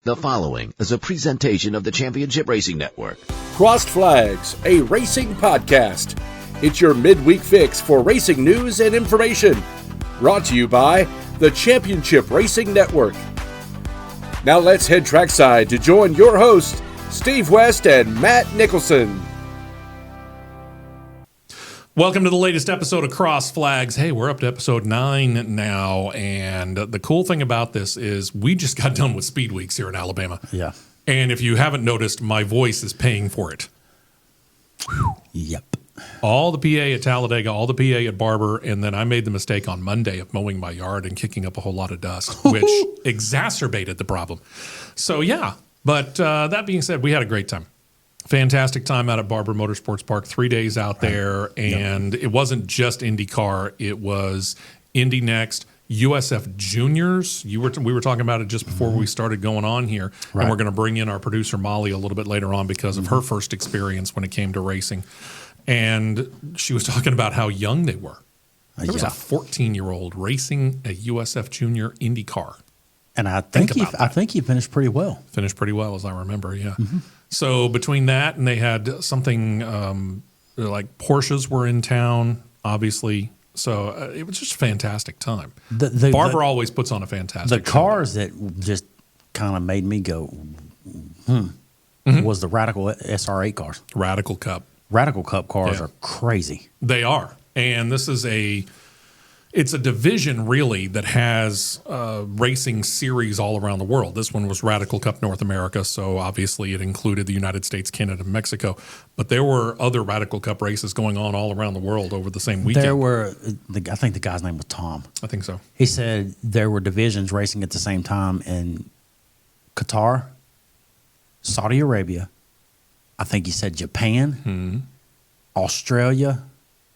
The following is a presentation of the Championship Racing Network. Crossed Flags, a racing podcast. It's your midweek fix for racing news and information. Brought to you by the Championship Racing Network. Now let's head trackside to join your hosts, Steve West and Matt Nicholson. Welcome to the latest episode of Cross Flags. Hey, we're up to episode 9 now, and the cool thing about this is we just got done with Speed Weeks here in Alabama. Yeah. And if you haven't noticed, my voice is paying for it. Yep. All the PA at Talladega, all the PA at Barber, and then I made the mistake on Monday of mowing my yard and kicking up a whole lot of dust, which exacerbated the problem. So, yeah. But that being said, we had a great time. Fantastic time out at Barber Motorsports Park, 3 days out there, and It wasn't just IndyCar. It was Indy Next, USF Juniors. We were talking about it just before we started going on here, and we're going to bring in our producer Molly a little bit later on because of her first experience when it came to racing. And she was talking about how young they were. There was a 14-year-old racing a USF Junior IndyCar. And I think he finished pretty well. Finished pretty well, as I remember, yeah. Mm-hmm. So between that and they had something like Porsches were in town, obviously. So it was just a fantastic time. Barber always puts on a fantastic The cars that just kind of made me go, was the Radical SR8 cars. Radical Cup. Radical Cup cars are crazy. They are. And this is it's a division really that has racing series all around the world. This one was Radical Cup North America, so obviously it included the United States, Canada, and Mexico. But there were other Radical Cup races going on all around the world over the same weekend. There were, I think the guy's name was Tom. I think so. He said there were divisions racing at the same time in Qatar, Saudi Arabia, I think he said Japan, Australia,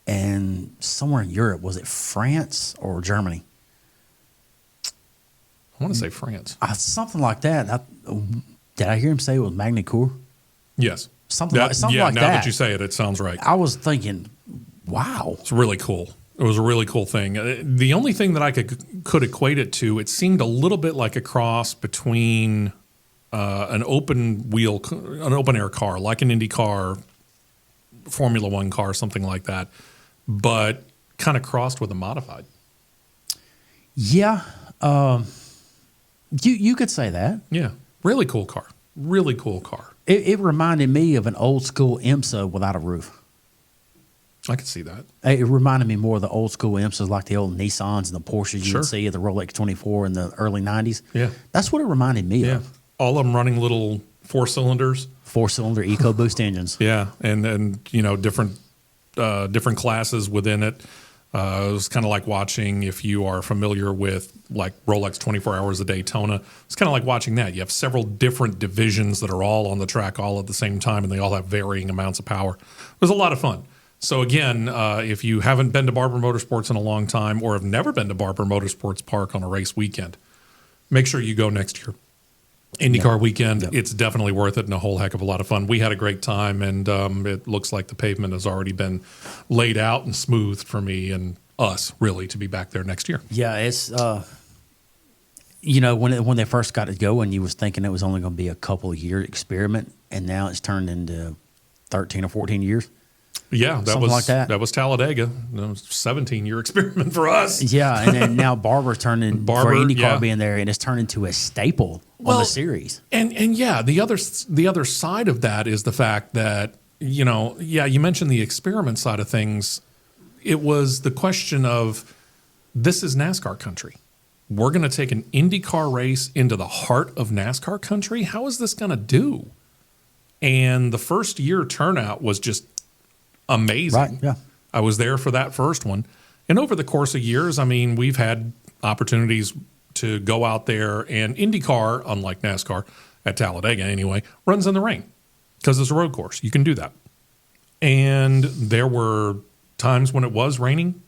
and somewhere in Europe. Was it France or Germany? I want to say France. Something like that. Did I hear him say it was Magny-Cours? Yes. Something like that. Now that you say it, it sounds right. I was thinking, wow. It's really cool. It was a really cool thing. The only thing that I could equate it to, it seemed a little bit like a cross between an open air car, like an IndyCar, Formula One car, something like that, but kind of crossed with a modified. Yeah. You could say that. Yeah. Really cool car. Really cool car. It reminded me of an old school IMSA without a roof. I could see that. It reminded me more of the old school IMSAs, like the old Nissans and the Porsches you would see at the Rolex 24 in the early 90s. Yeah. That's what it reminded me of. All of them running little 4-cylinders. 4-cylinder EcoBoost engines. Yeah, and different classes within it. It was kind of like watching, if you are familiar with like Rolex 24 Hours of Daytona, it's kind of like watching that. You have several different divisions that are all on the track all at the same time, and they all have varying amounts of power. It was a lot of fun. So again, if you haven't been to Barber Motorsports in a long time or have never been to Barber Motorsports Park on a race weekend, make sure you go next year. IndyCar weekend, it's definitely worth it and a whole heck of a lot of fun. We had a great time, and it looks like the pavement has already been laid out and smoothed for me and us, really, to be back there next year. Yeah, it's when they first got it going, you was thinking it was only going to be a couple-year experiment, and now it's turned into 13 or 14 years. Yeah, something like that. That was Talladega. That was a 17-year experiment for us. Yeah, and then now Barber's turning for IndyCar being there, and it's turned into a staple on the series. And the other side of that is the fact that you mentioned the experiment side of things. It was the question of, this is NASCAR country. We're going to take an IndyCar race into the heart of NASCAR country. How is this going to do? And the first year turnout was just amazing. Right, yeah. I was there for that first one. And over the course of years, I mean, we've had opportunities to go out there, and IndyCar, unlike NASCAR, at Talladega anyway, runs in the rain because it's a road course. You can do that. And there were times when it was raining.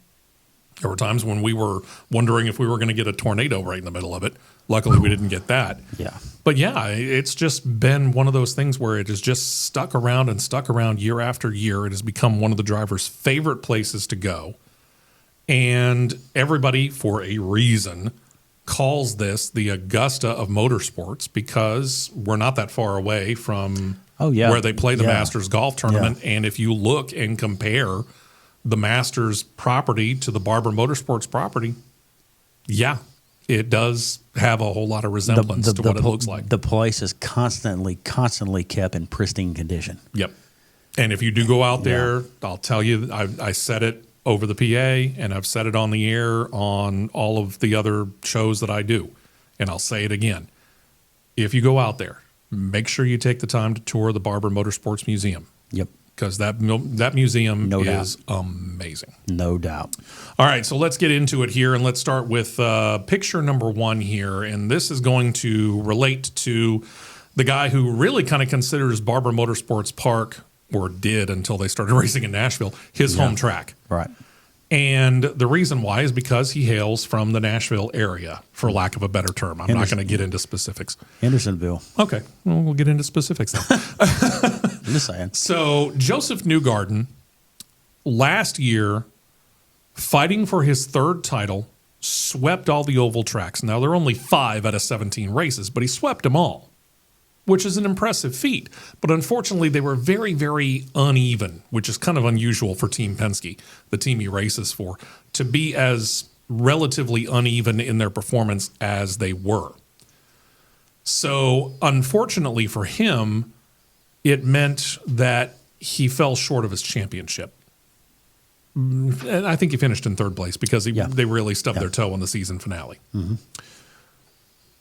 There were times when we were wondering if we were going to get a tornado right in the middle of it. Luckily, we didn't get that. Yeah. But yeah, it's just been one of those things where it has just stuck around year after year. It has become one of the drivers' favorite places to go. And everybody, for a reason, calls this the Augusta of motorsports because we're not that far away from where they play the Masters golf tournament. Yeah. And if you look and compare the Masters property to the Barber Motorsports property, it does have a whole lot of resemblance to what it looks like. The place is constantly kept in pristine condition. Yep. And if you do go out there, I'll tell you, I said it over the PA, and I've said it on the air on all of the other shows that I do. And I'll say it again. If you go out there, make sure you take the time to tour the Barber Motorsports Museum. Yep. Because that museum is amazing. No doubt. All right, so let's get into it here, and let's start with picture number 1 here. And this is going to relate to the guy who really kind of considers Barber Motorsports Park, or did until they started racing in Nashville, his home track. Right. And the reason why is because he hails from the Nashville area, for lack of a better term. I'm not going to get into specifics. Hendersonville. Okay, well, we'll get into specifics then. I'm just saying. So Joseph Newgarden, last year, fighting for his 3rd title, swept all the oval tracks. Now, there are only 5 out of 17 races, but he swept them all, which is an impressive feat. But unfortunately, they were very, very uneven, which is kind of unusual for Team Penske, the team he races for, to be as relatively uneven in their performance as they were. So unfortunately for him, it meant that he fell short of his championship. And I think he finished in 3rd place because they really stubbed their toe on the season finale. Mm-hmm.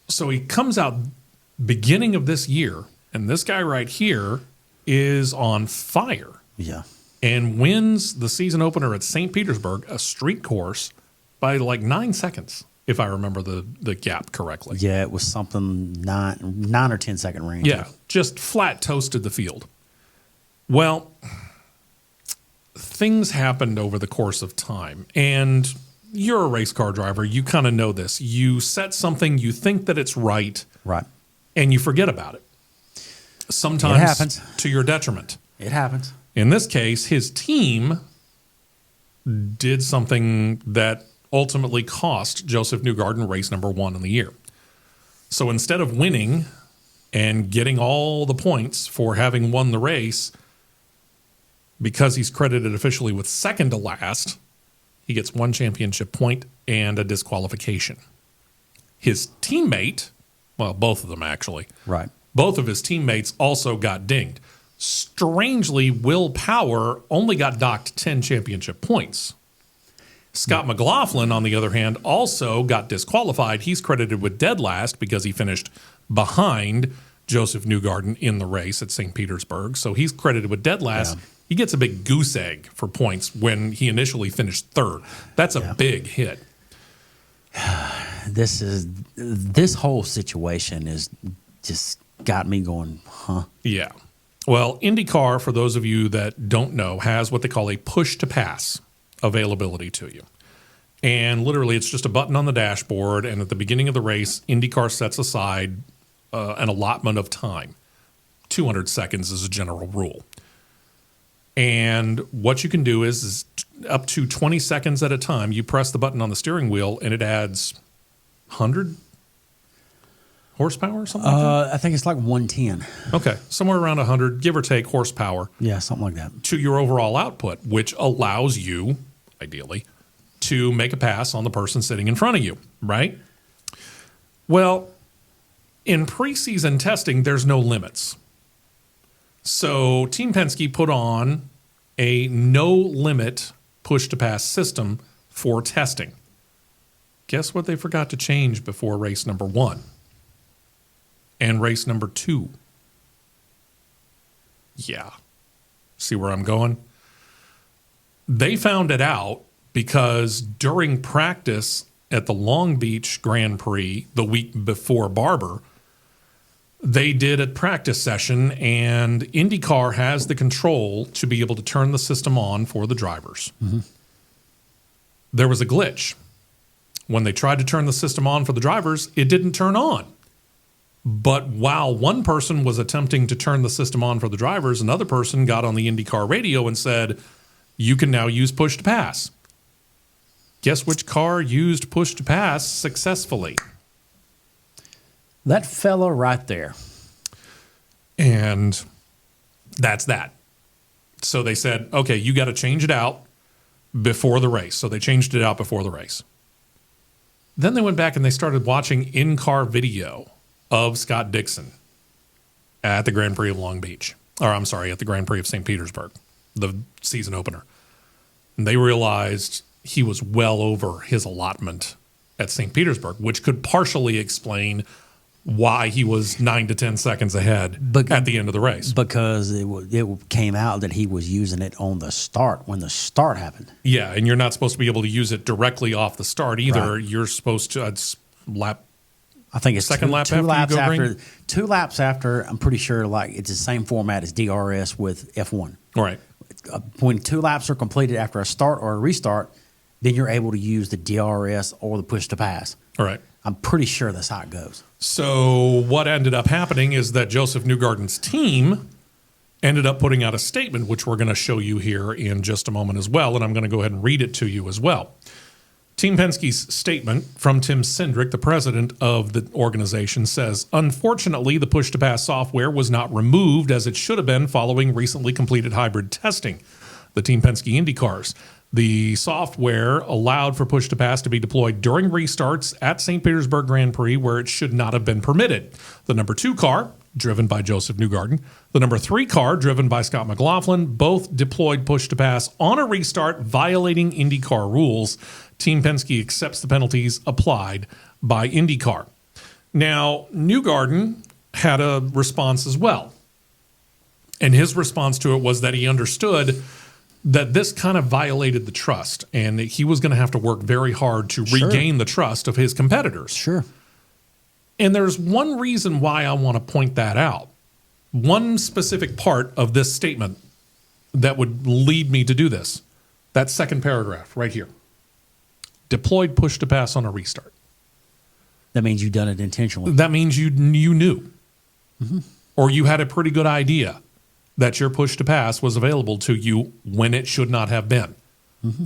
So he comes out beginning of this year, and this guy right here is on fire. Yeah. And wins the season opener at St. Petersburg, a street course, by like 9 seconds, if I remember the gap correctly. Yeah, it was something 9 or 10 second range. Yeah, just flat toasted the field. Well, things happened over the course of time, and you're a race car driver. You kind of know this. You set something, you think that it's right. Right. And you forget about it. Sometimes it happens. To your detriment. It happens. In this case, his team did something that ultimately cost Joseph Newgarden race number 1 in the year. So instead of winning and getting all the points for having won the race, because he's credited officially with 2nd to last, he gets 1 championship point and a disqualification. His teammate, well, both of them actually. Right. Both of his teammates also got dinged. Strangely, Will Power only got docked 10 championship points. Scott McLaughlin, on the other hand, also got disqualified. He's credited with dead last because he finished behind Joseph Newgarden in the race at St. Petersburg. So he's credited with dead last. Yeah. He gets a big goose egg for points when he initially finished 3rd. That's a big hit. This whole situation is just got me going, huh? Yeah. Well, IndyCar, for those of you that don't know, has what they call a push-to-pass availability to you. And literally, it's just a button on the dashboard, and at the beginning of the race, IndyCar sets aside an allotment of time. 200 seconds is a general rule. And what you can do is up to 20 seconds at a time, you press the button on the steering wheel, and it adds 100 horsepower or something like that? I think it's like 110. Okay, somewhere around 100, give or take, horsepower. Yeah, something like that. To your overall output, which allows you, ideally, to make a pass on the person sitting in front of you, right? Well, in preseason testing, there's no limits. So Team Penske put on a no-limit push-to-pass system for testing. Guess what they forgot to change before race number 1 and race number 2? Yeah. See where I'm going? They found it out because during practice at the Long Beach Grand Prix the week before Barber, they did a practice session, and IndyCar has the control to be able to turn the system on for the drivers. Mm-hmm. There was a glitch. When they tried to turn the system on for the drivers, it didn't turn on. But while one person was attempting to turn the system on for the drivers, another person got on the IndyCar radio and said, "You can now use push to pass." Guess which car used push to pass successfully? That fella right there. And that's that. So they said, okay, you got to change it out before the race. So they changed it out before the race. Then they went back and they started watching in-car video of Scott Dixon at the Grand Prix of Long Beach. Or I'm sorry, at the Grand Prix of St. Petersburg, the season opener. And they realized he was well over his allotment at St. Petersburg, which could partially explain why he was 9 to 10 seconds ahead at the end of the race. Because it came out that he was using it on the start when the start happened. Yeah, and you're not supposed to be able to use it directly off the start either. Right. You're supposed to lap. I think it's second lap after you go green? 2 laps after. I'm pretty sure like it's the same format as DRS with F1. Right. When 2 laps are completed after a start or a restart, then you're able to use the DRS or the push to pass. All right. I'm pretty sure that's how it goes. So what ended up happening is that Joseph Newgarden's team ended up putting out a statement, which we're going to show you here in just a moment as well, and I'm going to go ahead and read it to you as well. Team Penske's statement from Tim Cindric, the president of the organization, says, unfortunately, the push-to-pass software was not removed as it should have been following recently completed hybrid testing. The Team Penske IndyCars. The software allowed for push-to-pass to be deployed during restarts at St. Petersburg Grand Prix where it should not have been permitted. The number 2 car, driven by Joseph Newgarden, the number 3 car, driven by Scott McLaughlin, both deployed push-to-pass on a restart, violating IndyCar rules. Team Penske accepts the penalties applied by IndyCar. Now, Newgarden had a response as well. And his response to it was that he understood that this kind of violated the trust, and he was going to have to work very hard to regain the trust of his competitors. Sure. And there's one reason why I want to point that out. One specific part of this statement that would lead me to do this. That second paragraph right here. Deployed push-to-pass on a restart. That means you've done it intentionally. That means you knew. Mm-hmm. Or you had a pretty good idea that your push-to-pass was available to you when it should not have been. Mm-hmm.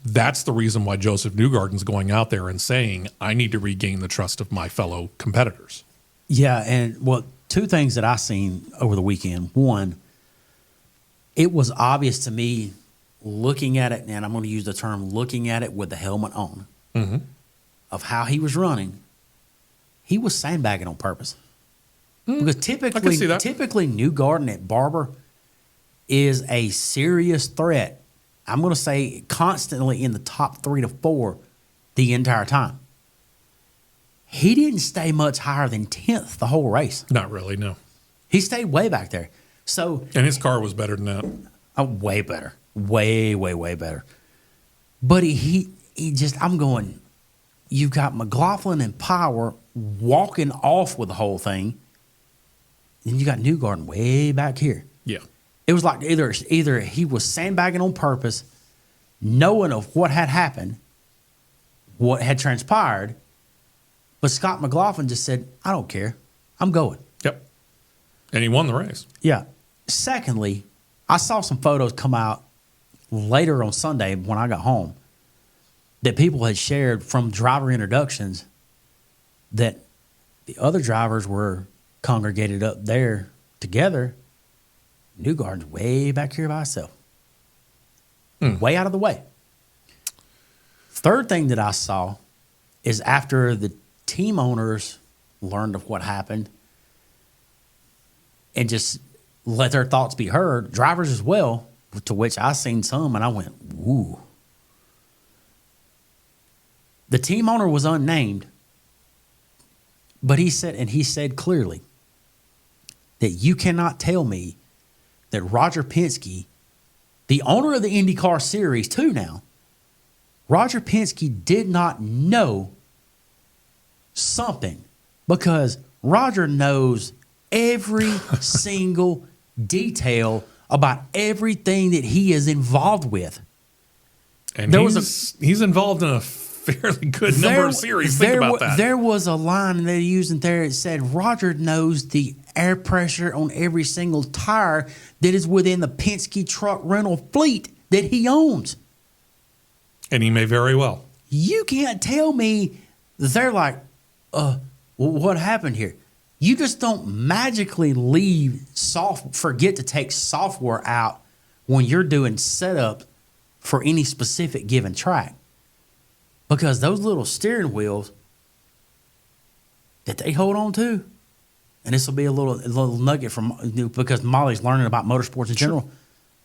That's the reason why Joseph Newgarden's going out there and saying, I need to regain the trust of my fellow competitors. Yeah, and well, 2 things that I seen over the weekend. One, it was obvious to me looking at it, and I'm going to use the term looking at it with the helmet on, mm-hmm. of how he was running. He was sandbagging on purpose. Because typically Newgarden at Barber is a serious threat. I'm going to say constantly in the top 3 to 4 the entire time. He didn't stay much higher than 10th the whole race. Not really, no. He stayed way back there. And his car was better than that. Way better. Way, way, way better. But he just, I'm going, you've got McLaughlin and Power walking off with the whole thing. Then you got Newgarden way back here. Yeah. It was like either he was sandbagging on purpose, knowing of what had happened, what had transpired, but Scott McLaughlin just said, I don't care. I'm going. Yep. And he won the race. Yeah. Secondly, I saw some photos come out later on Sunday when I got home that people had shared from driver introductions that the other drivers were congregated up there together. Newgarden's way back here by himself. Way out of the way. Third thing that I saw is after the team owners learned of what happened and just let their thoughts be heard, drivers as well, to which I seen some and I went, woo. The team owner was unnamed, but he said clearly that you cannot tell me that Roger Penske, the owner of the IndyCar Series 2 now, Roger Penske did not know something, because Roger knows every single detail about everything that he is involved with. And he's involved in a fairly good number of series. Think about that. There was a line they used in there that said, Roger knows the air pressure on every single tire that is within the Penske truck rental fleet that he owns. And he may very well. You can't tell me they're like, well, what happened here? You just don't magically forget to take software out when you're doing setup for any specific given track. Because those little steering wheels that they hold on to, and this will be a little nugget because Molly's learning about motorsports in general. Sure.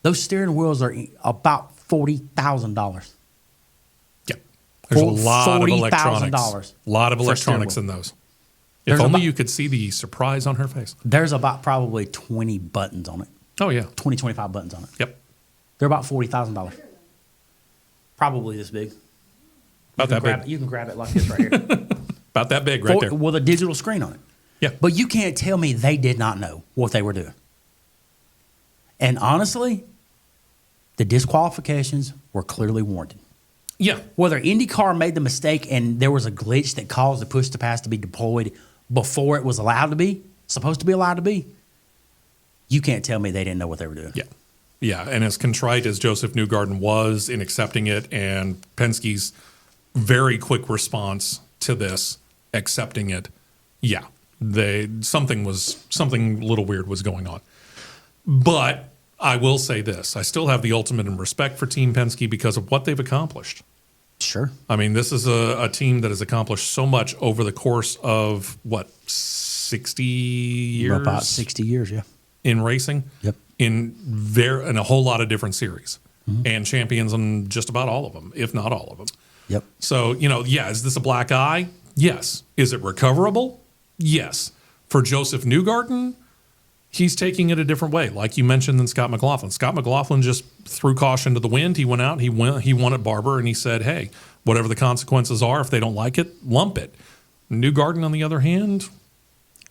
Those steering wheels are about $40,000. Yeah, there's a lot of electronics. A lot of electronics in those. If only you could see the surprise on her face. There's about probably 20 buttons on it. Oh yeah, 20, 25 buttons on it. Yep. They're about $40,000. Probably this big. About that big. You can grab it like this right here. About that big right there. With a digital screen on it. Yeah. But you can't tell me they did not know what they were doing. And honestly, the disqualifications were clearly warranted. Yeah. Whether IndyCar made the mistake and there was a glitch that caused the push to pass to be deployed before it was supposed to be allowed to be, you can't tell me they didn't know what they were doing. Yeah. Yeah. And as contrite as Joseph Newgarden was in accepting it, and Penske's very quick response to this, accepting it, yeah, something a little weird was going on. But I will say this: I still have the ultimate in respect for Team Penske because of what they've accomplished. Sure. I mean, this is a team that has accomplished so much over the course of 60 years? About 60 years, yeah. In racing. Yep. In a whole lot of different series, and champions on just about all of them, if not all of them. Yep. So, is this a black eye? Yes. Is it recoverable? Yes. For Joseph Newgarden, he's taking it a different way, like you mentioned, than Scott McLaughlin. Scott McLaughlin just threw caution to the wind. He went out, he won at Barber, and he said, hey, whatever the consequences are, if they don't like it, lump it. Newgarden, on the other hand,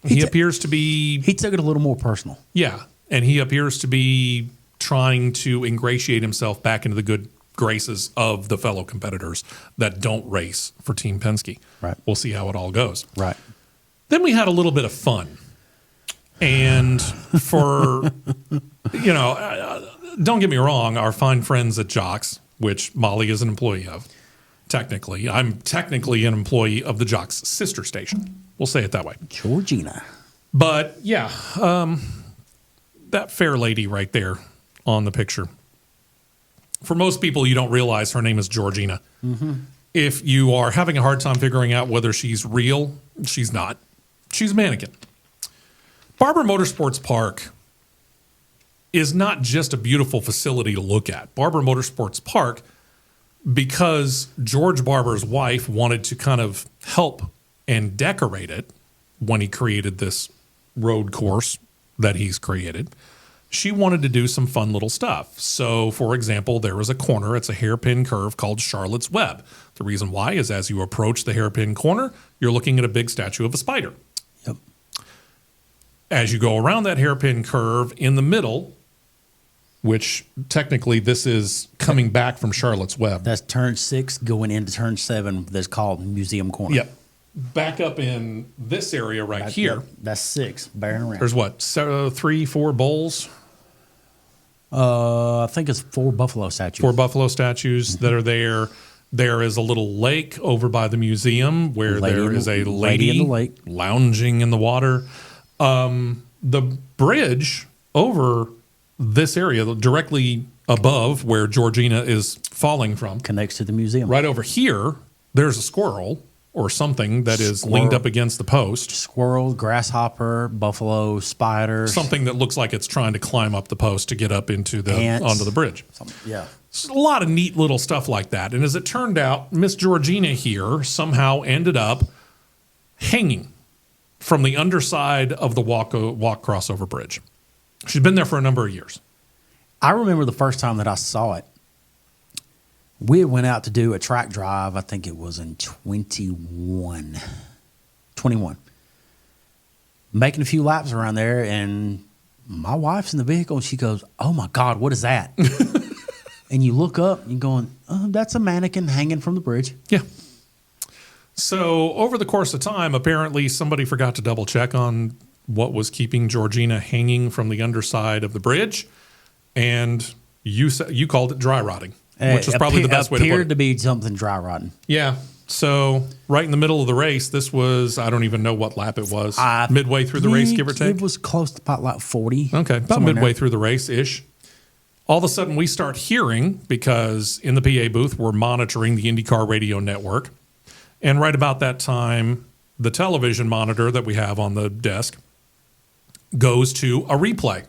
he appears to be... He took it a little more personal. Yeah, and he appears to be trying to ingratiate himself back into the good graces of the fellow competitors that don't race for Team Penske. Right. We'll see how it all goes. Right. Then we had a little bit of fun. And for, don't get me wrong, our fine friends at Jocks, which Molly is an employee of, technically. I'm technically an employee of the Jocks sister station. We'll say it that way. Georgina. But, yeah, that fair lady right there on the picture. For most people, you don't realize her name is Georgina. Mm-hmm. If you are having a hard time figuring out whether she's real, she's not. She's a mannequin. Barber Motorsports Park is not just a beautiful facility to look at. Barber Motorsports Park, because George Barber's wife wanted to kind of help and decorate it when he created this road course that he's created, she wanted to do some fun little stuff. So, for example, there was a corner. It's a hairpin curve called Charlotte's Web. The reason why is as you approach the hairpin corner, you're looking at a big statue of a spider. Yep. As you go around that hairpin curve in the middle, which technically this is coming back from Charlotte's Web. That's turn 6 going into turn 7 that's called Museum Corner. Yep. Back up in this area here. Yep, that's 6, bearing around. There's what, 3, 4 bowls? I think it's 4 buffalo statues. 4 buffalo statues that are there. There is a little lake over by the museum where there is a lady in the lake lounging in the water. The bridge over this area, directly above where Georgina is falling from, connects to the museum. Right over here, there's a squirrel or something that is leaned up against the post. Squirrel, grasshopper, buffalo, spider. Something that looks like it's trying to climb up the post to get up into onto the bridge. Yeah. A lot of neat little stuff like that. And as it turned out, Miss Georgina here somehow ended up hanging from the underside of the walk crossover bridge. She's been there for a number of years. I remember the first time that I saw it. We went out to do a track drive. I think it was in 21. Making a few laps around there, and my wife's in the vehicle, and she goes, "Oh my God, what is that?" And you look up, and you're going, "Oh, that's a mannequin hanging from the bridge." Yeah. So over the course of time, apparently somebody forgot to double check on what was keeping Georgina hanging from the underside of the bridge, and you called it dry rotting, which is probably the best way to put it. Appeared to be something dry rotting. Yeah. So right in the middle of the race, this was, I don't even know what lap it was. Midway through the race, give or take? It was close to about like 40. Okay, about midway through the race-ish. All of a sudden, we start hearing, because in the PA booth, we're monitoring the IndyCar radio network. And right about that time, the television monitor that we have on the desk goes to a replay.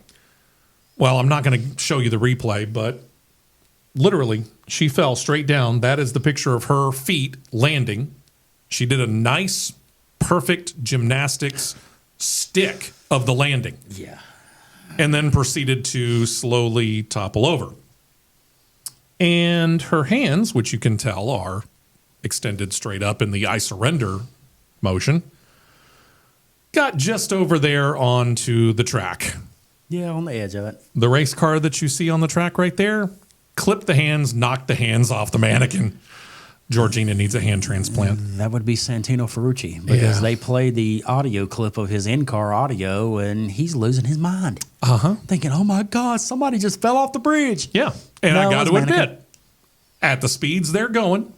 Well, I'm not going to show you the replay, but literally, she fell straight down. That is the picture of her feet landing. She did a nice, perfect gymnastics stick of the landing. Yeah. And then proceeded to slowly topple over. And her hands, which you can tell are extended straight up in the I surrender motion, got just over there onto the track. Yeah, on the edge of it. The race car that you see on the track right there, clipped the hands, knocked the hands off the mannequin. Georgina needs a hand transplant. That would be Santino Ferrucci, because they played the audio clip of his in-car audio, and he's losing his mind. Thinking, oh my God, somebody just fell off the bridge. Yeah. And I got to admit, at the speeds they're going,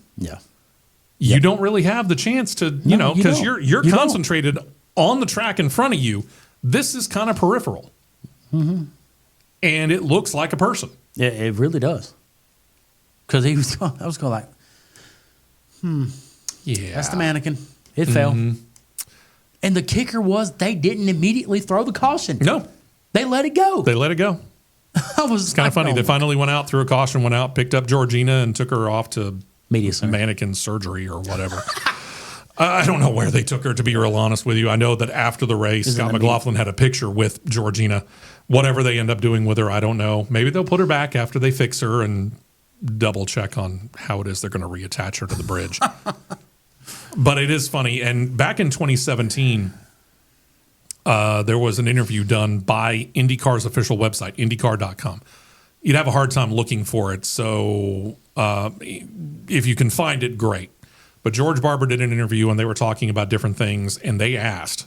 you don't really have the chance to, because you're concentrated on the track in front of you. This is kind of peripheral. And it looks like a person. Yeah, it really does. Because I was going like, yeah, that's the mannequin. It fell. And the kicker was they didn't immediately throw the caution. No. They let it go. It's kind of funny. They finally went out, threw a caution, went out, picked up Georgina, and took her off to mannequin surgery or whatever. I don't know where they took her, to be real honest with you. I know that after the race, Scott McLaughlin had a picture with Georgina. Whatever they end up doing with her, I don't know. Maybe they'll put her back after they fix her and double check on how it is they're going to reattach her to the bridge. But it is funny. And back in 2017, there was an interview done by IndyCar's official website, IndyCar.com. You'd have a hard time looking for it. So if you can find it, great. But George Barber did an interview, and they were talking about different things. And they asked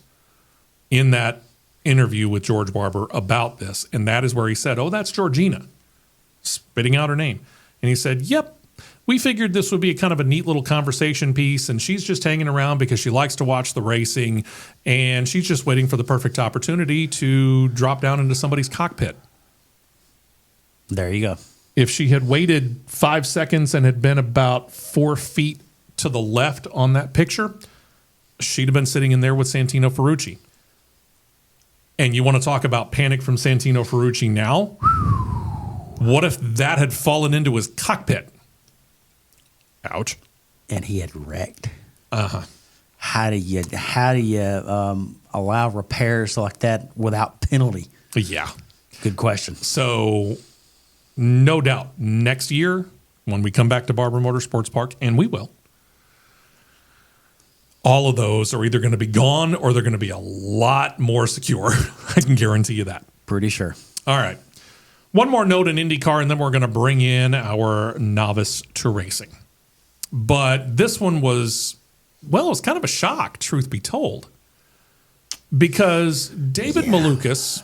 in that interview with George Barber about this. And that is where he said, oh, that's Georgina, spitting out her name. And he said, yep, we figured this would be a kind of a neat little conversation piece, and she's just hanging around because she likes to watch the racing, and she's just waiting for the perfect opportunity to drop down into somebody's cockpit. There you go. If she had waited 5 seconds and had been about 4 feet to the left on that picture, she'd have been sitting in there with Santino Ferrucci. And you want to talk about panic from Santino Ferrucci now? What if that had fallen into his cockpit? Ouch. And he had wrecked. How do you allow repairs like that without penalty? Yeah. Good question. So, no doubt, next year, when we come back to Barber Motorsports Park, and we will, all of those are either going to be gone or they're going to be a lot more secure. I can guarantee you that. Pretty sure. All right. One more note in IndyCar, and then we're going to bring in our novice to racing. But this one was, well, it was kind of a shock, truth be told, because David Malukas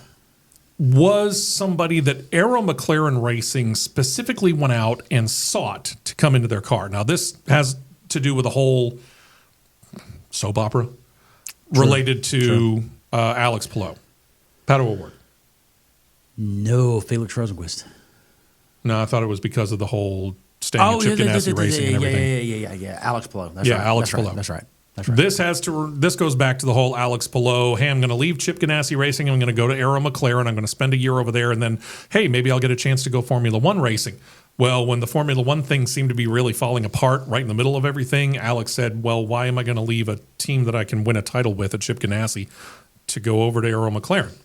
was somebody that Arrow McLaren Racing specifically went out and sought to come into their car. Now, this has to do with a whole soap opera related to Alex Palou. Paddle Award. No, Felix Rosenquist. No, I thought it was because of the whole Chip Ganassi racing and everything. Yeah. Alex Palou. That's right. Alex Palou. That's right. This goes back to the whole Alex Palou. Hey, I'm going to leave Chip Ganassi racing. I'm going to go to Arrow McLaren. I'm going to spend a year over there, and then, hey, maybe I'll get a chance to go Formula One racing. Well, when the Formula One thing seemed to be really falling apart right in the middle of everything, Alex said, well, why am I going to leave a team that I can win a title with at Chip Ganassi to go over to Arrow McLaren?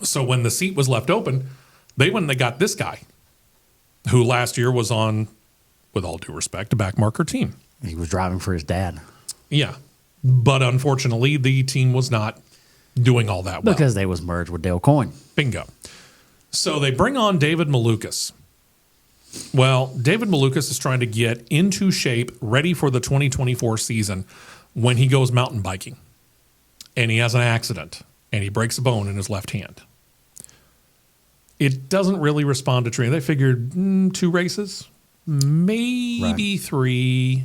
So when the seat was left open, they went and they got this guy, who last year was on, with all due respect, a backmarker team. He was driving for his dad. Yeah. But unfortunately, the team was not doing all that well. Because they was merged with Dale Coyne. Bingo. So they bring on David Malukas. Well, David Malukas is trying to get into shape, ready for the 2024 season when he goes mountain biking. And he has an accident, and he breaks a bone in his left hand. It doesn't really respond to training. They figured 2 races, maybe 3,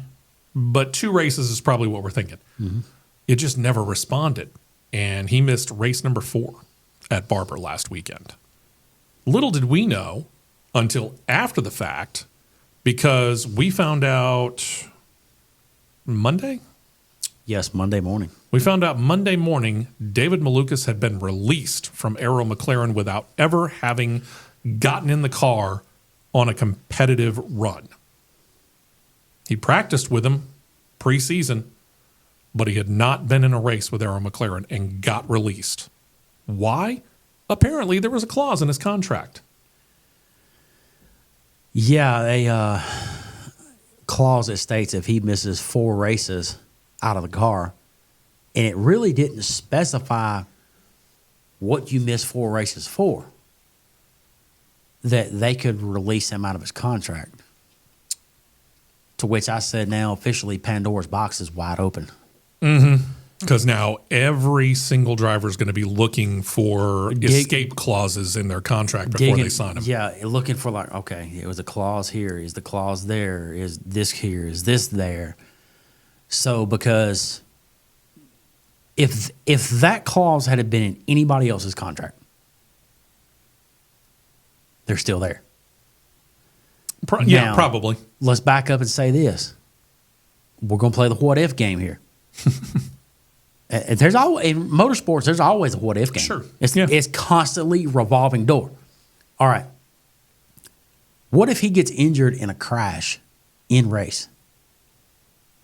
but 2 races is probably what we're thinking. Mm-hmm. It just never responded. And he missed race number 4 at Barber last weekend. Little did we know until after the fact, because we found out Monday? Yes, Monday morning. We found out Monday morning David Malukas had been released from Arrow McLaren without ever having gotten in the car on a competitive run. He practiced with him preseason, but he had not been in a race with Arrow McLaren and got released. Why? Apparently there was a clause in his contract. Yeah, a clause that states if he misses 4 races out of the car, and it really didn't specify what you miss 4 races for, that they could release him out of his contract. To which I said, now officially Pandora's box is wide open. Mm-hmm. Because now every single driver is going to be looking for escape clauses in their contract before they sign them. Yeah, looking for like, okay, it was a clause here. Is the clause there? Is this here? Is this there? So because if that clause had been in anybody else's contract, they're still there. Now, probably. Let's back up and say this. We're going to play the what-if game here. There's always, in motorsports, there's always a what-if game. Sure. It's constantly revolving door. All right. What if he gets injured in a crash in race?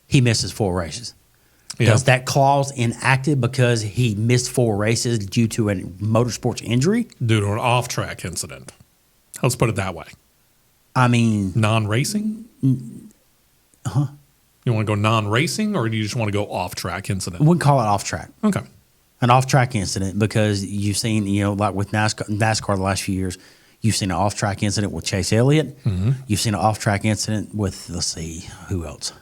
He misses 4 races. Yeah. Does that clause enacted because he missed 4 races due to a motorsports injury? Due to an off-track incident. Let's put it that way. I mean... Non-racing? Huh? You want to go non-racing, or do you just want to go off-track incident? We'd call it off-track. Okay. An off-track incident, because you've seen, like with NASCAR the last few years, you've seen an off-track incident with Chase Elliott. Mm-hmm. You've seen an off-track incident with, let's see, who else?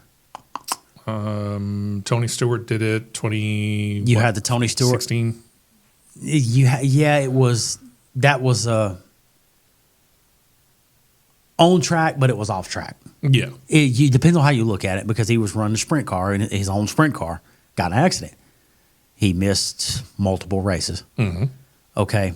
Tony Stewart did it. You had the Tony Stewart 16. It was on track, but it was off track. Yeah, it depends on how you look at it, because he was running a sprint car, and his own sprint car got in an accident. He missed multiple races. Mm-hmm. Okay.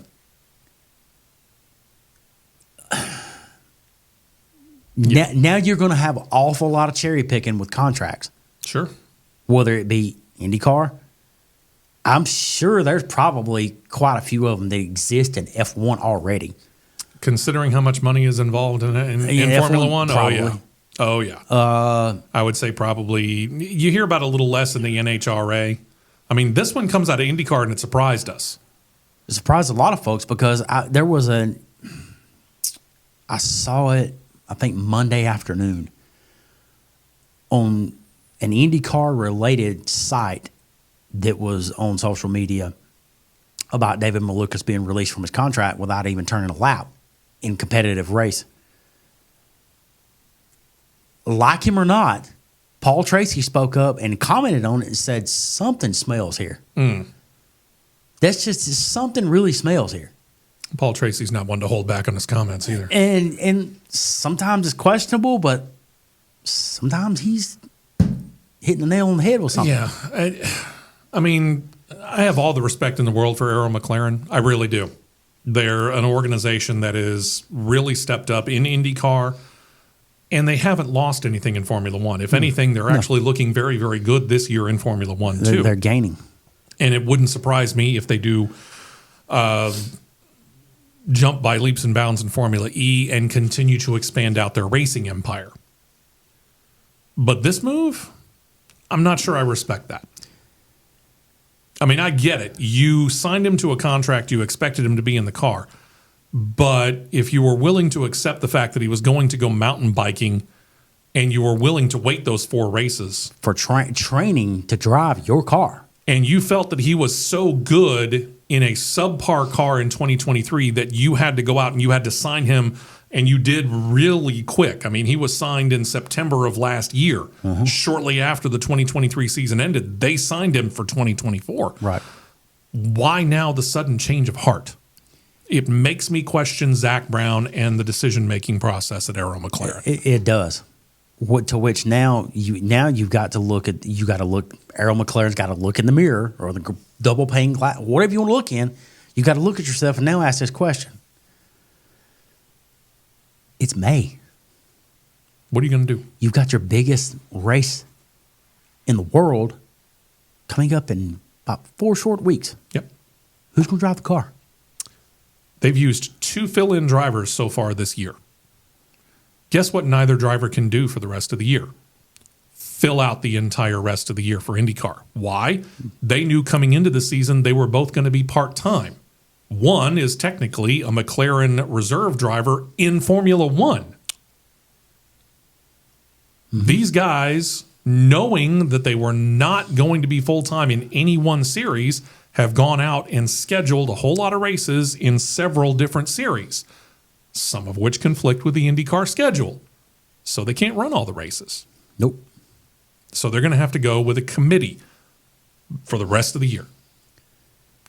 Now you're going to have an awful lot of cherry picking with contracts. Sure. Whether it be IndyCar, I'm sure there's probably quite a few of them that exist in F1 already. Considering how much money is involved in Formula One, probably. Oh yeah. I would say probably. You hear about a little less in the NHRA. I mean, this one comes out of IndyCar and it surprised us. It surprised a lot of folks, because I saw it, I think Monday afternoon, on an IndyCar related site that was on social media about David Malukas being released from his contract without even turning a lap in competitive race. Like him or not, Paul Tracy spoke up and commented on it and said, something smells here. That's just something really smells here. Paul Tracy's not one to hold back on his comments either. And sometimes it's questionable, but sometimes he's hitting the nail on the head with something. Yeah. I mean, I have all the respect in the world for Arrow McLaren. I really do. They're an organization that is really stepped up in IndyCar, and they haven't lost anything in Formula One. If anything, they're actually looking very, very good this year in Formula One, too. They're gaining. And it wouldn't surprise me if they do jump by leaps and bounds in Formula E and continue to expand out their racing empire. But this move, I'm not sure I respect that. I mean, I get it. You signed him to a contract. You expected him to be in the car. But if you were willing to accept the fact that he was going to go mountain biking and you were willing to wait those 4 races. For training to drive your car. And you felt that he was so good in a subpar car in 2023 that you had to go out and you had to sign him, and you did really quick. I mean, he was signed in September of last year. Mm-hmm. Shortly after the 2023 season ended, they signed him for 2024. Right. Why now the sudden change of heart? It makes me question Zach Brown and the decision-making process at Arrow McLaren. It does. To which now you've got to look. Errol McLaren's got to look in the mirror or the double pane glass, whatever you want to look in. You got to look at yourself and now ask this question. It's May. What are you going to do? You've got your biggest race in the world coming up in about 4 short weeks. Yep. Who's going to drive the car? They've used 2 fill-in drivers so far this year. Guess what neither driver can do for the rest of the year? Fill out the entire rest of the year for IndyCar. Why? They knew coming into the season they were both going to be part-time. One is technically a McLaren reserve driver in Formula One. These guys, knowing that they were not going to be full-time in any one series, have gone out and scheduled a whole lot of races in several different series, some of which conflict with the IndyCar schedule. So they can't run all the races. Nope. So they're going to have to go with a committee for the rest of the year,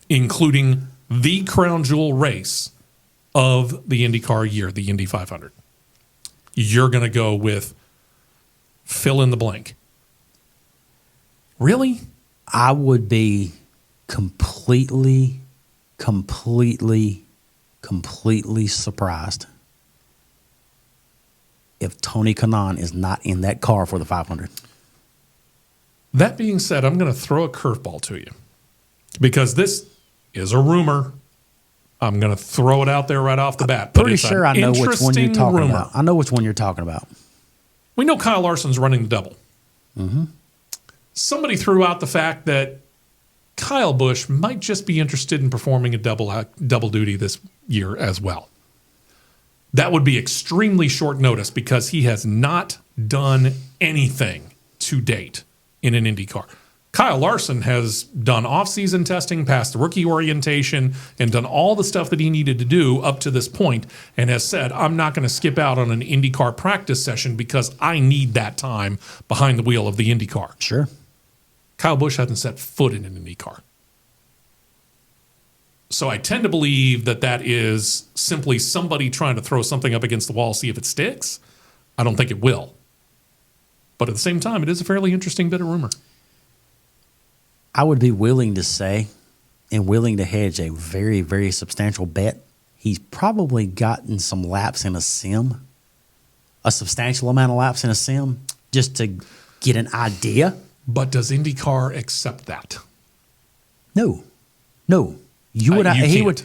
including the crown jewel race of the IndyCar year, the Indy 500. You're going to go with fill in the blank. Really? I would be completely surprised if Tony Kanaan is not in that car for the 500. That being said, I'm going to throw a curveball to you because this is a rumor. I'm going to throw it out there right off the bat. Pretty sure I know which one you're talking rumor. about. I know which one you're talking about. We know Kyle Larson's running the double. Mm-hmm. Somebody threw out the fact that Kyle Busch might just be interested in performing a double duty this year as well. That would be extremely short notice because he has not done anything to date in an IndyCar. Kyle Larson has done off-season testing, passed the rookie orientation, and done all the stuff that he needed to do up to this point, and has said, I'm not going to skip out on an IndyCar practice session because I need that time behind the wheel of the IndyCar. Sure. Kyle Busch hasn't set foot in an IndyCar. So I tend to believe that that is simply somebody trying to throw something up against the wall, see if it sticks. I don't think it will. But at the same time, it is a fairly interesting bit of rumor. I would be willing to say and willing to hedge a very, very substantial bet. He's probably gotten some laps in a sim, a substantial amount of laps in a sim, just to get an idea. But does IndyCar accept that? No. You would. He would,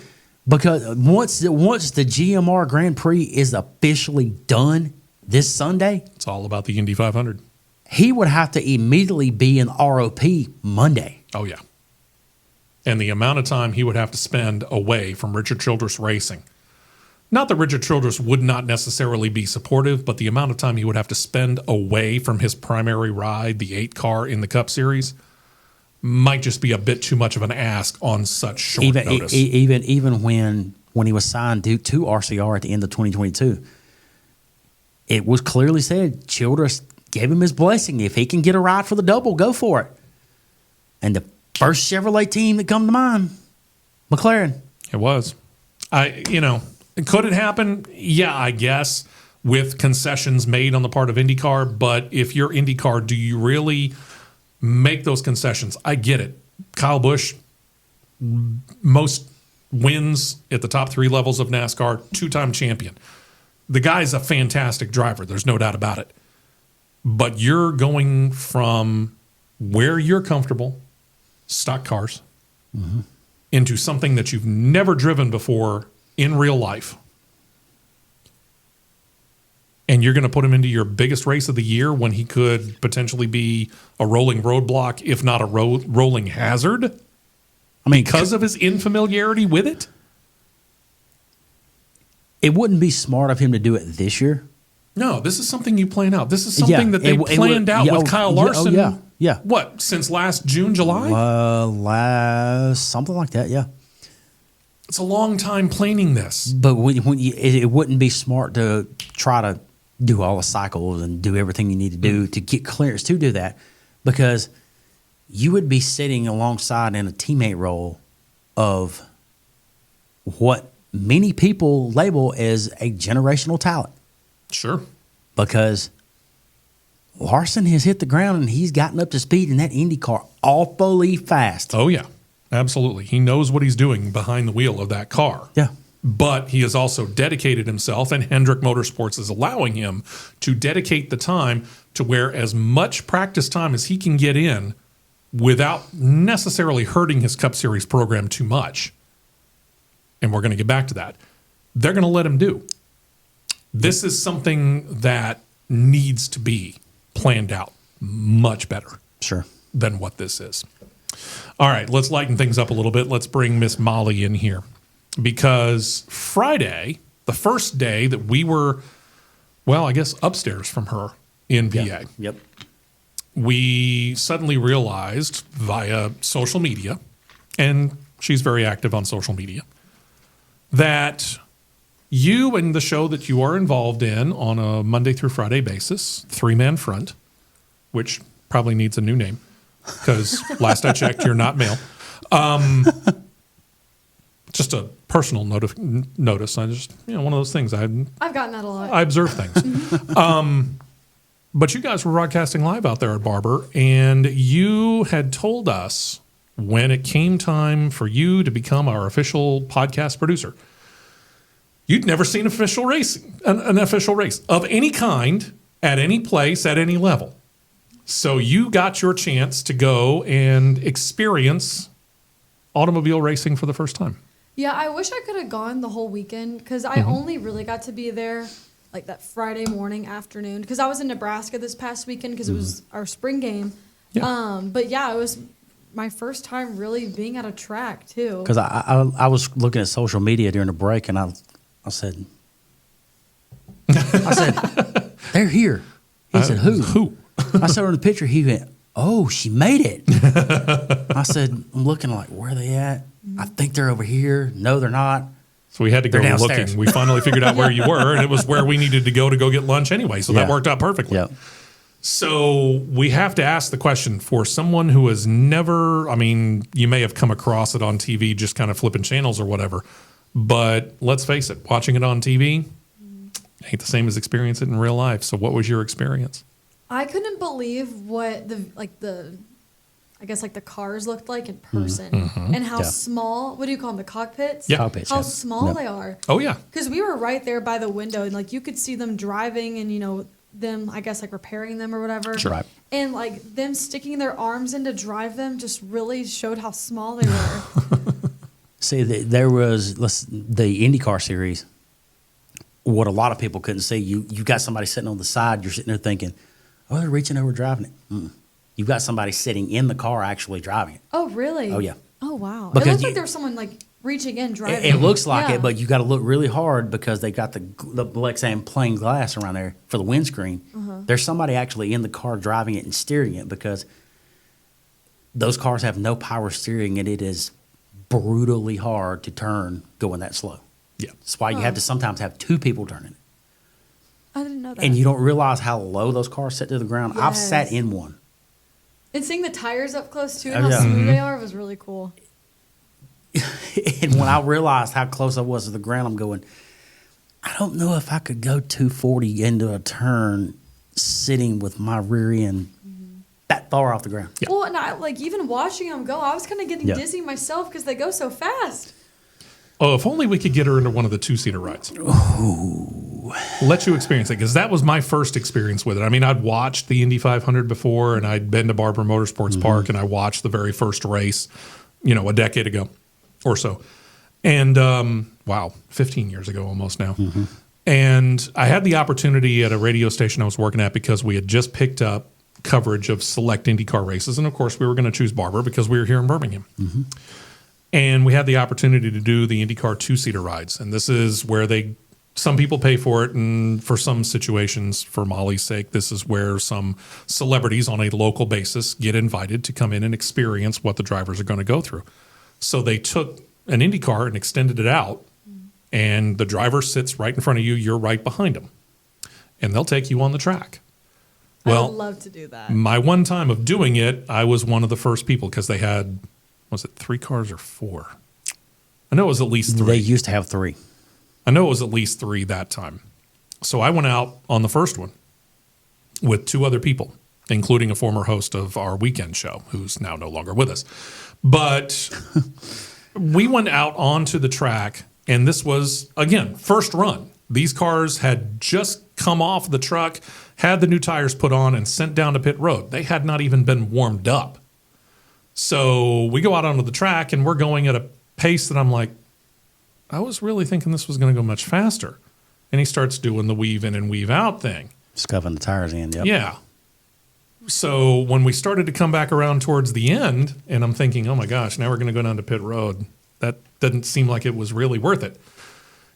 because once the GMR Grand Prix is officially done this Sunday, it's all about the Indy 500. He would have to immediately be in ROP Monday. Oh, yeah. And the amount of time he would have to spend away from Richard Childress Racing. Not that Richard Childress would not necessarily be supportive, but the amount of time he would have to spend away from his primary ride, the 8 car in the Cup Series, might just be a bit too much of an ask on such short notice. Even when he was signed to RCR at the end of 2022, it was clearly said Childress gave him his blessing. If he can get a ride for the double, go for it. And the first Chevrolet team that come to mind, McLaren. It was. Could it happen? Yeah, I guess, with concessions made on the part of IndyCar. But if you're IndyCar, do you really make those concessions? I get it. Kyle Busch, most wins at the top 3 levels of NASCAR, 2-time champion. The guy's a fantastic driver. There's no doubt about it. But you're going from where you're comfortable, stock cars, into something that you've never driven before in real life. And you're going to put him into your biggest race of the year when he could potentially be a rolling roadblock, if not a rolling hazard, because of his infamiliarity with it? It wouldn't be smart of him to do it this year. No, this is something you plan out. This is something that they planned out with Kyle Larson. Yeah. What, since last June, July? Something like that, yeah. It's a long time planning this. But it wouldn't be smart to try to do all the cycles and do everything you need to do to get clearance to do that, because you would be sitting alongside in a teammate role of what many people label as a generational talent. Sure. Because Larson has hit the ground and he's gotten up to speed in that IndyCar awfully fast. Oh, yeah, absolutely. He knows what he's doing behind the wheel of that car. Yeah. But he has also dedicated himself, and Hendrick Motorsports is allowing him to dedicate the time to where as much practice time as he can get in without necessarily hurting his Cup Series program too much. And we're going to get back to that. They're going to let him do. This is something that needs to be planned out much better than what this is. All right, let's lighten things up a little bit. Let's bring Miss Molly in here. Because Friday, the first day that we were, well, I guess upstairs from her in VA, we suddenly realized via social media, and she's very active on social media, that you and the show that you are involved in on a Monday through Friday basis, 3-Man Front, which probably needs a new name because last I checked, you're not male. Just a personal notice. I just, one of those things. I've gotten that a lot. I observe things. But you guys were broadcasting live out there at Barber, and you had told us when it came time for you to become our official podcast producer, you'd never seen an official race of any kind at any place at any level. So you got your chance to go and experience automobile racing for the first time. Yeah, I wish I could have gone the whole weekend because I only really got to be there like that Friday morning, afternoon, because I was in Nebraska this past weekend because it was our spring game. Yeah. But yeah, it was my first time really being at a track too. Because I was looking at social media during the break and I said, they're here. He said, who? I saw her in the picture. He went, oh, she made it. I said, I'm looking like, where are they at? I think they're over here. No, they're not. So we had to go looking. We finally figured out where you were, and it was where we needed to go get lunch anyway. So that worked out perfectly. Yep. So we have to ask the question for someone who has never, you may have come across it on TV just kind of flipping channels or whatever, but let's face it, watching it on TV ain't the same as experiencing it in real life. So what was your experience? I couldn't believe what the cars looked like in person and how small, what do you call them, the cockpits? Yeah. Cockpits, how small they are. Oh, yeah. Because we were right there by the window and you could see them driving and, them, I guess, repairing them or whatever. Sure. Right. And, them sticking their arms in to drive them just really showed how small they were. See, there was the IndyCar series. What a lot of people couldn't see, you got somebody sitting on the side, you're sitting there thinking, oh, they're reaching over driving it. You've got somebody sitting in the car actually driving it. Oh, really? Oh, yeah. Oh, wow. Because it looked like there was someone, reaching in, driving. It looks like it, but you got to look really hard because they got the Lexan plain glass around there for the windscreen. There's somebody actually in the car driving it and steering it because those cars have no power steering and it is brutally hard to turn going that slow. Yeah. That's why you have to sometimes have two people turning it. I didn't know that. And you don't realize how low those cars sit to the ground. Yes. I've sat in one. And seeing the tires up close, too, and how smooth they are was really cool. And when I realized how close I was to the ground, I'm going, I don't know if I could go 240 into a turn sitting with my rear end that far off the ground. Yeah. Well, and I, even watching them go, I was kind of getting dizzy myself because they go so fast. Oh, if only we could get her into one of the two-seater rides. Ooh. Let you experience it, because that was my first experience with it. I'd watched the Indy 500 before, and I'd been to Barber Motorsports Park, and I watched the very first race, a decade ago or so. And, 15 years ago almost now. And I had the opportunity at a radio station I was working at because we had just picked up coverage of select IndyCar races. And, of course, we were going to choose Barber because we were here in Birmingham. And we had the opportunity to do the IndyCar two-seater rides. And this is where some people pay for it, and for some situations, for Molly's sake, this is where some celebrities on a local basis get invited to come in and experience what the drivers are going to go through. So they took an IndyCar and extended it out, and the driver sits right in front of you, you're right behind them. And they'll take you on the track. Well, I would love to do that. My one time of doing it, I was one of the first people because they had... Was it 3 cars or 4? I know it was at least 3. They used to have 3. I know it was at least 3 that time. So I went out on the first one. with 2 other people, including a former host of our weekend show who's now no longer with us. But we went out onto the track, and this was, again, first run. These cars had just come off the truck, had the new tires put on, and sent down to pit road. They had not even been warmed up. So we go out onto the track, and we're going at a pace that I'm like, I was really thinking this was going to go much faster. And he starts doing the weave in and weave out thing. Scuffing the tires in, yep. Yeah. So when we started to come back around towards the end, and I'm thinking, oh my gosh, now we're going to go down to pit road. That didn't seem like it was really worth it.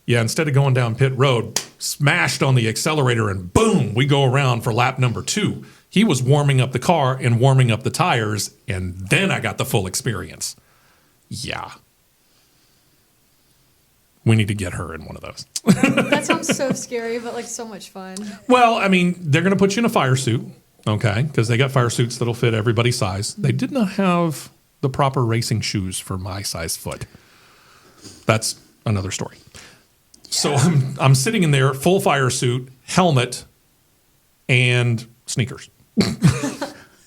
Yeah, instead of going down pit road, smashed on the accelerator, and boom, we go around for lap number 2. He was warming up the car and warming up the tires, and then I got the full experience. Yeah. We need to get her in one of those. That sounds so scary, but like so much fun. Well, I mean, they're going to put you in a fire suit, okay, because they got fire suits that'll fit everybody's size. They did not have the proper racing shoes for my size foot. That's another story. So I'm sitting in there, full fire suit, helmet, and sneakers.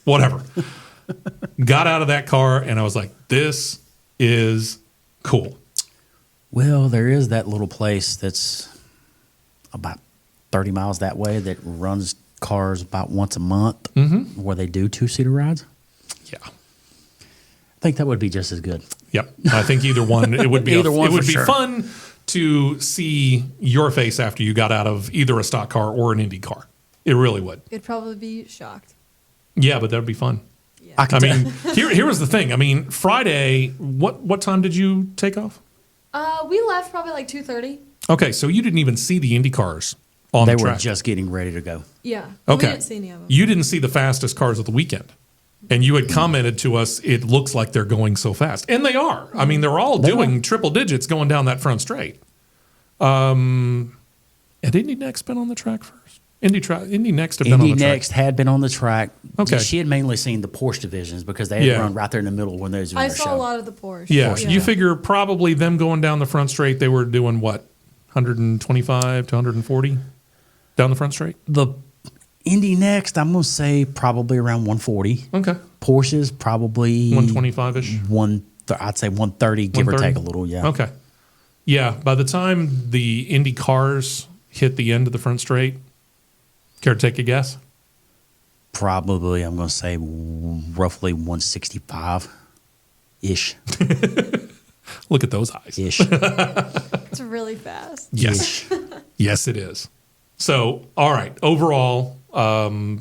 Whatever. Got out of that car, and I was like, this is cool. Well, there is that little place that's about 30 miles that way that runs cars about once a month where they do 2-seater rides. Yeah. I think that would be just as good. Yep. I think either one, it would be, Either one it would for be sure. fun to see your face after you got out of either a stock car or an Indy car. It really would. It'd probably be shocked. Yeah, but that would be fun. Yeah. I mean, here was the thing. I mean, Friday, what time did you take off? We left probably like 2:30. Okay, so you didn't even see the Indy cars on They the were track. just getting ready to go. Yeah. Okay. We didn't see any of them. You didn't see the fastest cars of the weekend. And you had commented to us, it looks like they're going so fast. And they are. I mean, they're all doing triple digits going down that front straight. Had Indy Next been on the track first? Indy Next had been on the Indy track. Next had been on the track. Okay. She had mainly seen the Porsche divisions because they had run right there in the middle when they was doing I their saw show. a lot of the Porsche. Yeah, you figure probably them going down the front straight, they were doing what, 125 to 140 down the front straight? The Indy Next, I'm going to say probably around 140. Okay. Porsches probably 125-ish? I'd say 130, give or 130? take a little, yeah. Okay. Yeah, by the time the Indy cars hit the end of the front straight, care to take a guess? Probably, I'm going to say roughly 165-ish. Look at those eyes. Ish. It's really fast. Yes. Yes, it is. So, all right. Overall,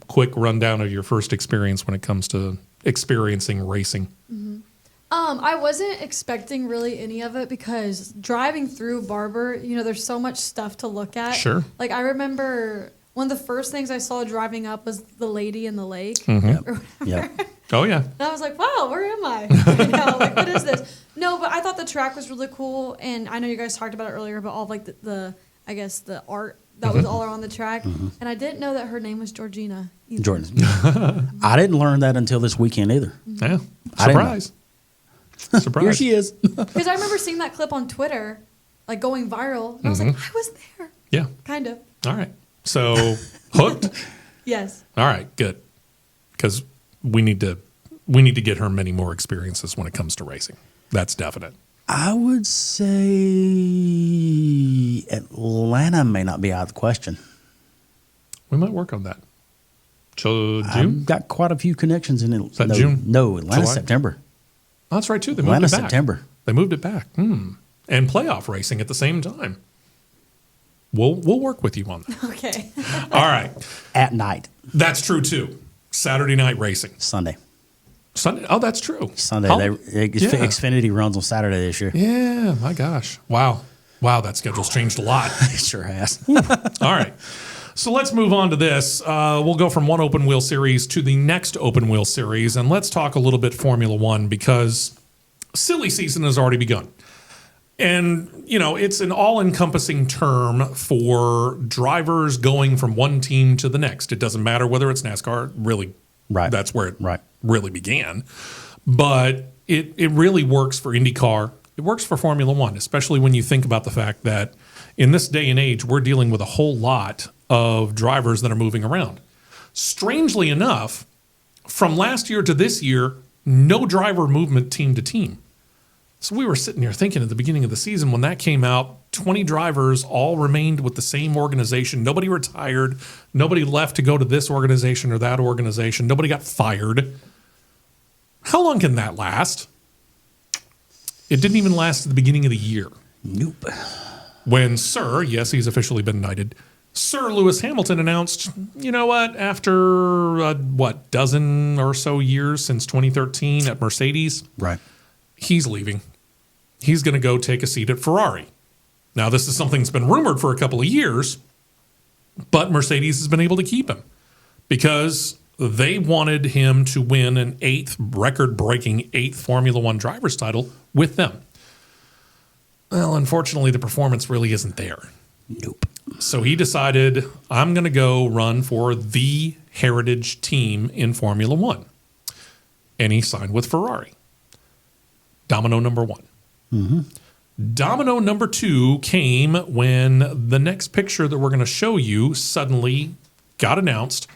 quick rundown of your first experience when it comes to experiencing racing. I wasn't expecting really any of it because driving through Barber, there's so much stuff to look at. Sure. Like I remember one of the first things I saw driving up was the lady in the lake. Yep. Oh, yeah. And I was like, wow, where am I? Like, what is this? No, but I thought the track was really cool. And I know you guys talked about it earlier, but all of like the I guess the art that was all around the track. And I didn't know that her name was Georgina either. Jordan. I didn't learn that until this weekend either. Yeah. I didn't know. Surprise. Surprise. Here she is. Because I remember seeing that clip on Twitter, like going viral. And I was like, I was there. Yeah. Kind of. All right. So, hooked? Yes. All right, good. Because we need to get her many more experiences when it comes to racing. That's definite. I would say Atlanta may not be out of the question. We might work on that. So June? I've got quite a few connections in it. Is that June? No, Atlanta, July? September. Oh, that's right, too. They moved Atlanta, it back. September. They moved it back. And playoff racing at the same time. We'll work with you on that. Okay. All right. At night. That's true, too. Saturday night racing. Sunday. Sunday. Oh, that's true. Sunday. Huh? Xfinity runs on Saturday this year. Yeah, my gosh. Wow, that schedule's changed a lot. It sure has. All right. So let's move on to this. We'll go from one open wheel series to the next open wheel series, and let's talk a little bit Formula One because silly season has already begun. And, it's an all-encompassing term for drivers going from one team to the next. It doesn't matter whether it's NASCAR, really. Right. That's where it really began. But it really works for IndyCar. It works for Formula One, especially when you think about the fact that in this day and age, we're dealing with a whole lot of drivers that are moving around. Strangely enough, from last year to this year, no driver movement team to team. So we were sitting here thinking at the beginning of the season when that came out, 20 drivers all remained with the same organization. Nobody retired. Nobody left to go to this organization or that organization. Nobody got fired. How long can that last? It didn't even last at the beginning of the year. Nope. When Sir, yes, he's officially been knighted, Sir Lewis Hamilton announced, you know what, after, dozen or so years since 2013 at Mercedes, Right. he's leaving. He's going to go take a seat at Ferrari. Now, this is something that's been rumored for a couple of years, but Mercedes has been able to keep him because they wanted him to win an record-breaking eighth Formula One driver's title with them. Well, unfortunately, the performance really isn't there. Nope. So he decided, I'm going to go run for the heritage team in Formula One. And he signed with Ferrari. Domino number one. Mm-hmm. Domino number two came when the next picture that we're going to show you suddenly got announced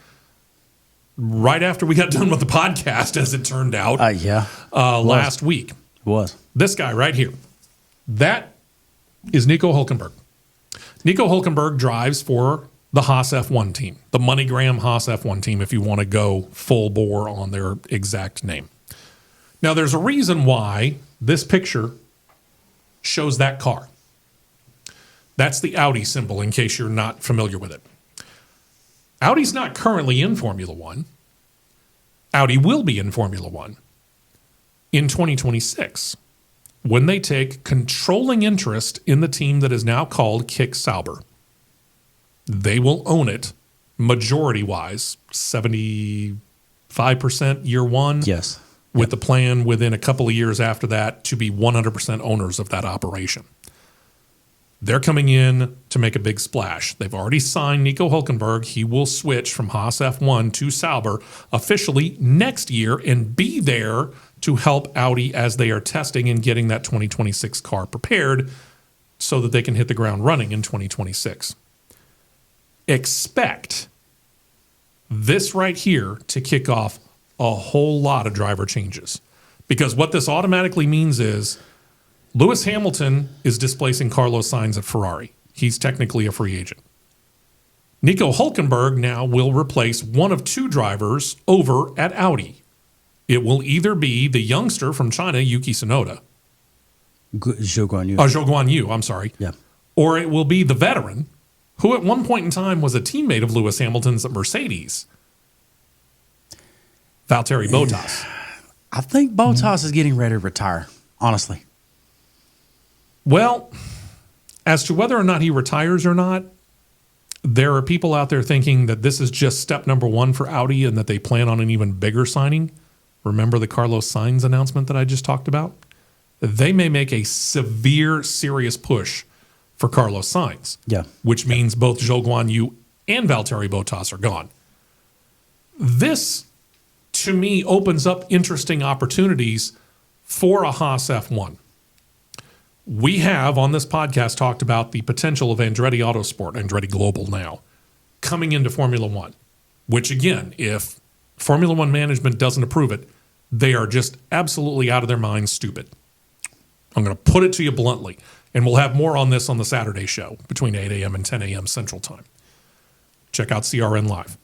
right after we got done with the podcast, as it turned out, last week. It was. This guy right here. That is Nico Hülkenberg. Nico Hülkenberg drives for the Haas F1 team, the MoneyGram Haas F1 team, if you want to go full bore on their exact name. Now, there's a reason why this picture shows that car. That's the Audi symbol, in case you're not familiar with it. Audi's not currently in Formula One. Audi will be in Formula One in 2026 when they take controlling interest in the team that is now called Kick Sauber. They will own it majority-wise, 75% year one. Yes. With the plan within a couple of years after that to be 100% owners of that operation. They're coming in to make a big splash. They've already signed Nico Hülkenberg. He will switch from Haas F1 to Sauber officially next year and be there to help Audi as they are testing and getting that 2026 car prepared so that they can hit the ground running in 2026. Expect this right here to kick off a whole lot of driver changes. Because what this automatically means is Lewis Hamilton is displacing Carlos Sainz at Ferrari. He's technically a free agent. Nico Hülkenberg now will replace one of two drivers over at Audi. It will either be the youngster from China, Yuki Tsunoda. Zhou Guanyu. Zhou Guanyu, I'm sorry. Yeah. Or it will be the veteran, who at one point in time was a teammate of Lewis Hamilton's at Mercedes, Valtteri Bottas. I think Bottas is getting ready to retire, honestly. Well, as to whether or not he retires or not, there are people out there thinking that this is just step number one for Audi and that they plan on an even bigger signing. Remember the Carlos Sainz announcement that I just talked about? They may make a serious push for Carlos Sainz. Yeah. Which means both Zhou Guanyu and Valtteri Bottas are gone. This, to me, opens up interesting opportunities for a Haas F1. We have, on this podcast, talked about the potential of Andretti Autosport, Andretti Global now, coming into Formula One, which, again, if Formula One management doesn't approve it, they are just absolutely out of their minds stupid. I'm going to put it to you bluntly, and we'll have more on this on the Saturday show between 8 a.m. and 10 a.m. Central Time. Check out CRN Live.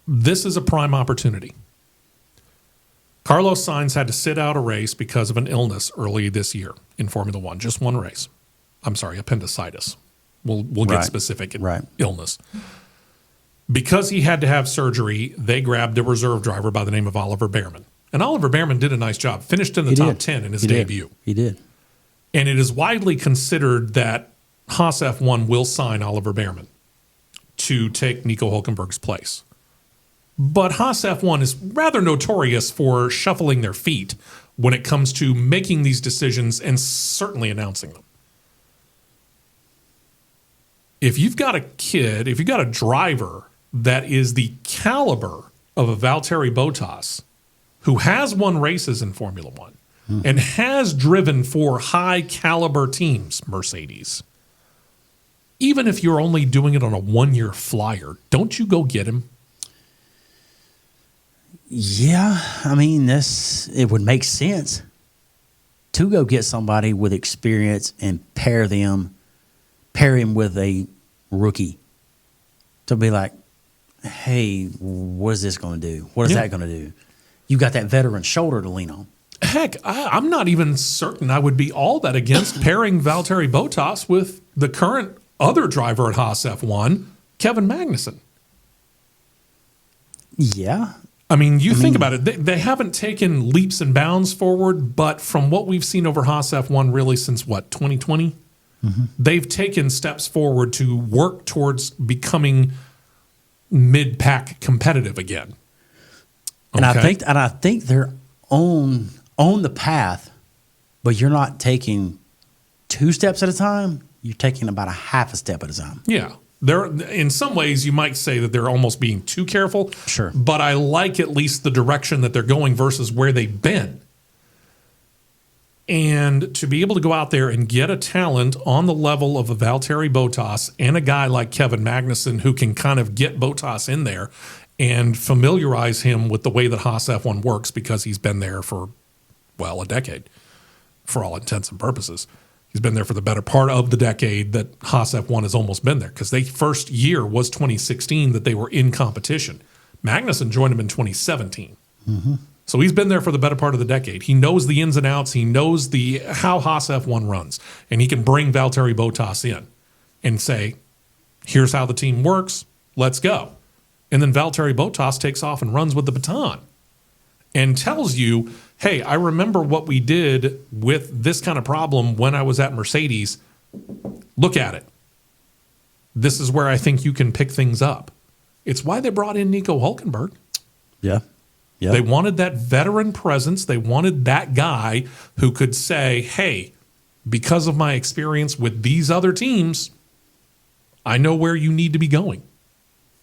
This is a prime opportunity. Carlos Sainz had to sit out a race because of an illness early this year in Formula One. Just one race. I'm sorry, appendicitis. We'll get specific. Illness. Because he had to have surgery, they grabbed a reserve driver by the name of Oliver Behrman. And Oliver Behrman did a nice job. Finished in the top 10 in his debut. He did. And it is widely considered that Haas F1 will sign Oliver Behrman to take Nico Hülkenberg's place. But Haas F1 is rather notorious for shuffling their feet when it comes to making these decisions and certainly announcing them. If you've got a driver that is the caliber of a Valtteri Bottas, who has won races in Formula One and has driven for high caliber teams, Mercedes, even if you're only doing it on a 1-year flyer, don't you go get him? Yeah, I mean, it would make sense to go get somebody with experience and pair him with a rookie to be like, hey, what is this going to do? What is that going to do? You got that veteran shoulder to lean on. Heck, I'm not even certain I would be all that against pairing Valtteri Bottas with the current other driver at Haas F1, Kevin Magnussen. Yeah. I mean, think about it. They haven't taken leaps and bounds forward, but from what we've seen over Haas F1 really since, 2020? Mm-hmm. They've taken steps forward to work towards becoming mid-pack competitive again. And Okay? I think they're on the path, but you're not taking 2 steps at a time. You're taking about a half a step at a time. Yeah. In some ways, you might say that they're almost being too careful. Sure. But I like at least the direction that they're going versus where they've been. And to be able to go out there and get a talent on the level of a Valtteri Bottas and a guy like Kevin Magnussen who can kind of get Bottas in there and familiarize him with the way that Haas F1 works because he's been there for, a decade for all intents and purposes. He's been there for the better part of the decade that Haas F1 has almost been there because their first year was 2016 that they were in competition. Magnussen joined him in 2017. Mm-hmm. So he's been there for the better part of the decade. He knows the ins and outs. He knows how Haas F1 runs. And he can bring Valtteri Bottas in and say, here's how the team works. Let's go. And then Valtteri Bottas takes off and runs with the baton and tells you, hey, I remember what we did with this kind of problem when I was at Mercedes. Look at it. This is where I think you can pick things up. It's why they brought in Nico Hülkenberg. Yeah. Yep. They wanted that veteran presence. They wanted that guy who could say, hey, because of my experience with these other teams, I know where you need to be going.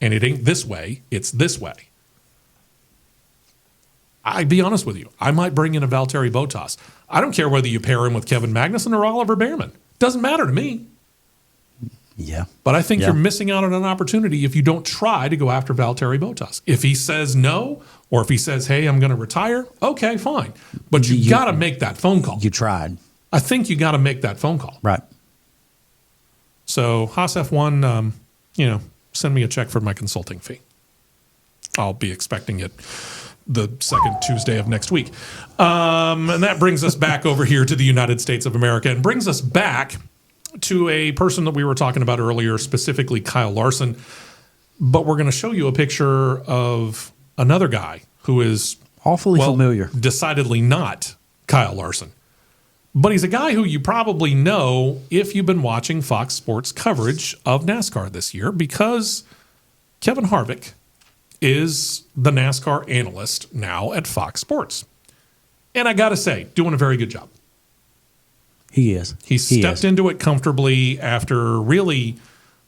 And it ain't this way, it's this way. I'd be honest with you. I might bring in a Valtteri Bottas. I don't care whether you pair him with Kevin Magnussen or Oliver Behrman. Doesn't matter to me. Yeah. But I think you're missing out on an opportunity if you don't try to go after Valtteri Bottas. If he says no, or if he says, hey, I'm going to retire, okay, fine. But you got to make that phone call. You tried. I think you got to make that phone call. Right. So Haas F1, send me a check for my consulting fee. I'll be expecting it the second Tuesday of next week. And that brings us back over here to the United States of America and brings us back to a person that we were talking about earlier, specifically Kyle Larson. But we're going to show you a picture of another guy who is awfully familiar. Decidedly not Kyle Larson. But he's a guy who you probably know if you've been watching Fox Sports coverage of NASCAR this year, because Kevin Harvick is the NASCAR analyst now at Fox Sports. And I got to say, doing a very good job. He is. He stepped into it comfortably after really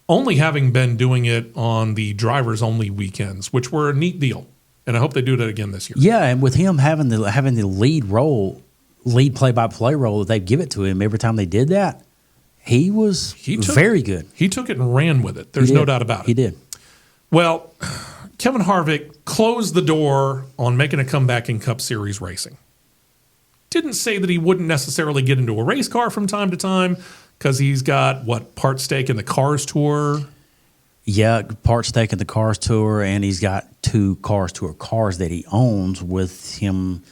only having been doing it on the drivers only weekends, which were a neat deal. And I hope they do that again this year. Yeah, and with him having the lead play-by-play role that they give it to him every time they did that, he was very good. He took it and ran with it. There's no doubt about it. He did. Well, Kevin Harvick closed the door on making a comeback in Cup Series racing. Didn't say that he wouldn't necessarily get into a race car from time to time because he's got, part stake in the Cars Tour? Yeah, part stake in the Cars Tour, and he's got 2 Cars Tour cars that he owns with him,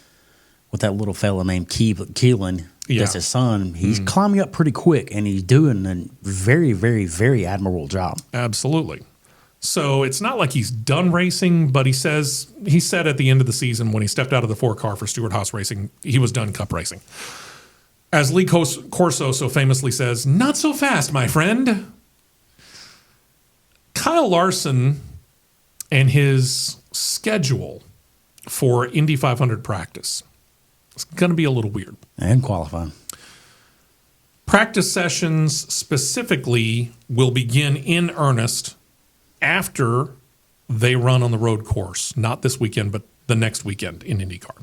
with that little fella named Keelan. Yeah. That's his son. He's climbing up pretty quick, and he's doing a very, very, very admirable job. Absolutely. So it's not like he's done racing, but he said at the end of the season when he stepped out of the 4-car for Stewart-Haas Racing, he was done Cup racing. As Lee Corso so famously says, not so fast, my friend. Kyle Larson and his schedule for Indy 500 practice is going to be a little weird. And qualifying. Practice sessions specifically will begin in earnest after they run on the road course, not this weekend, but the next weekend in IndyCar.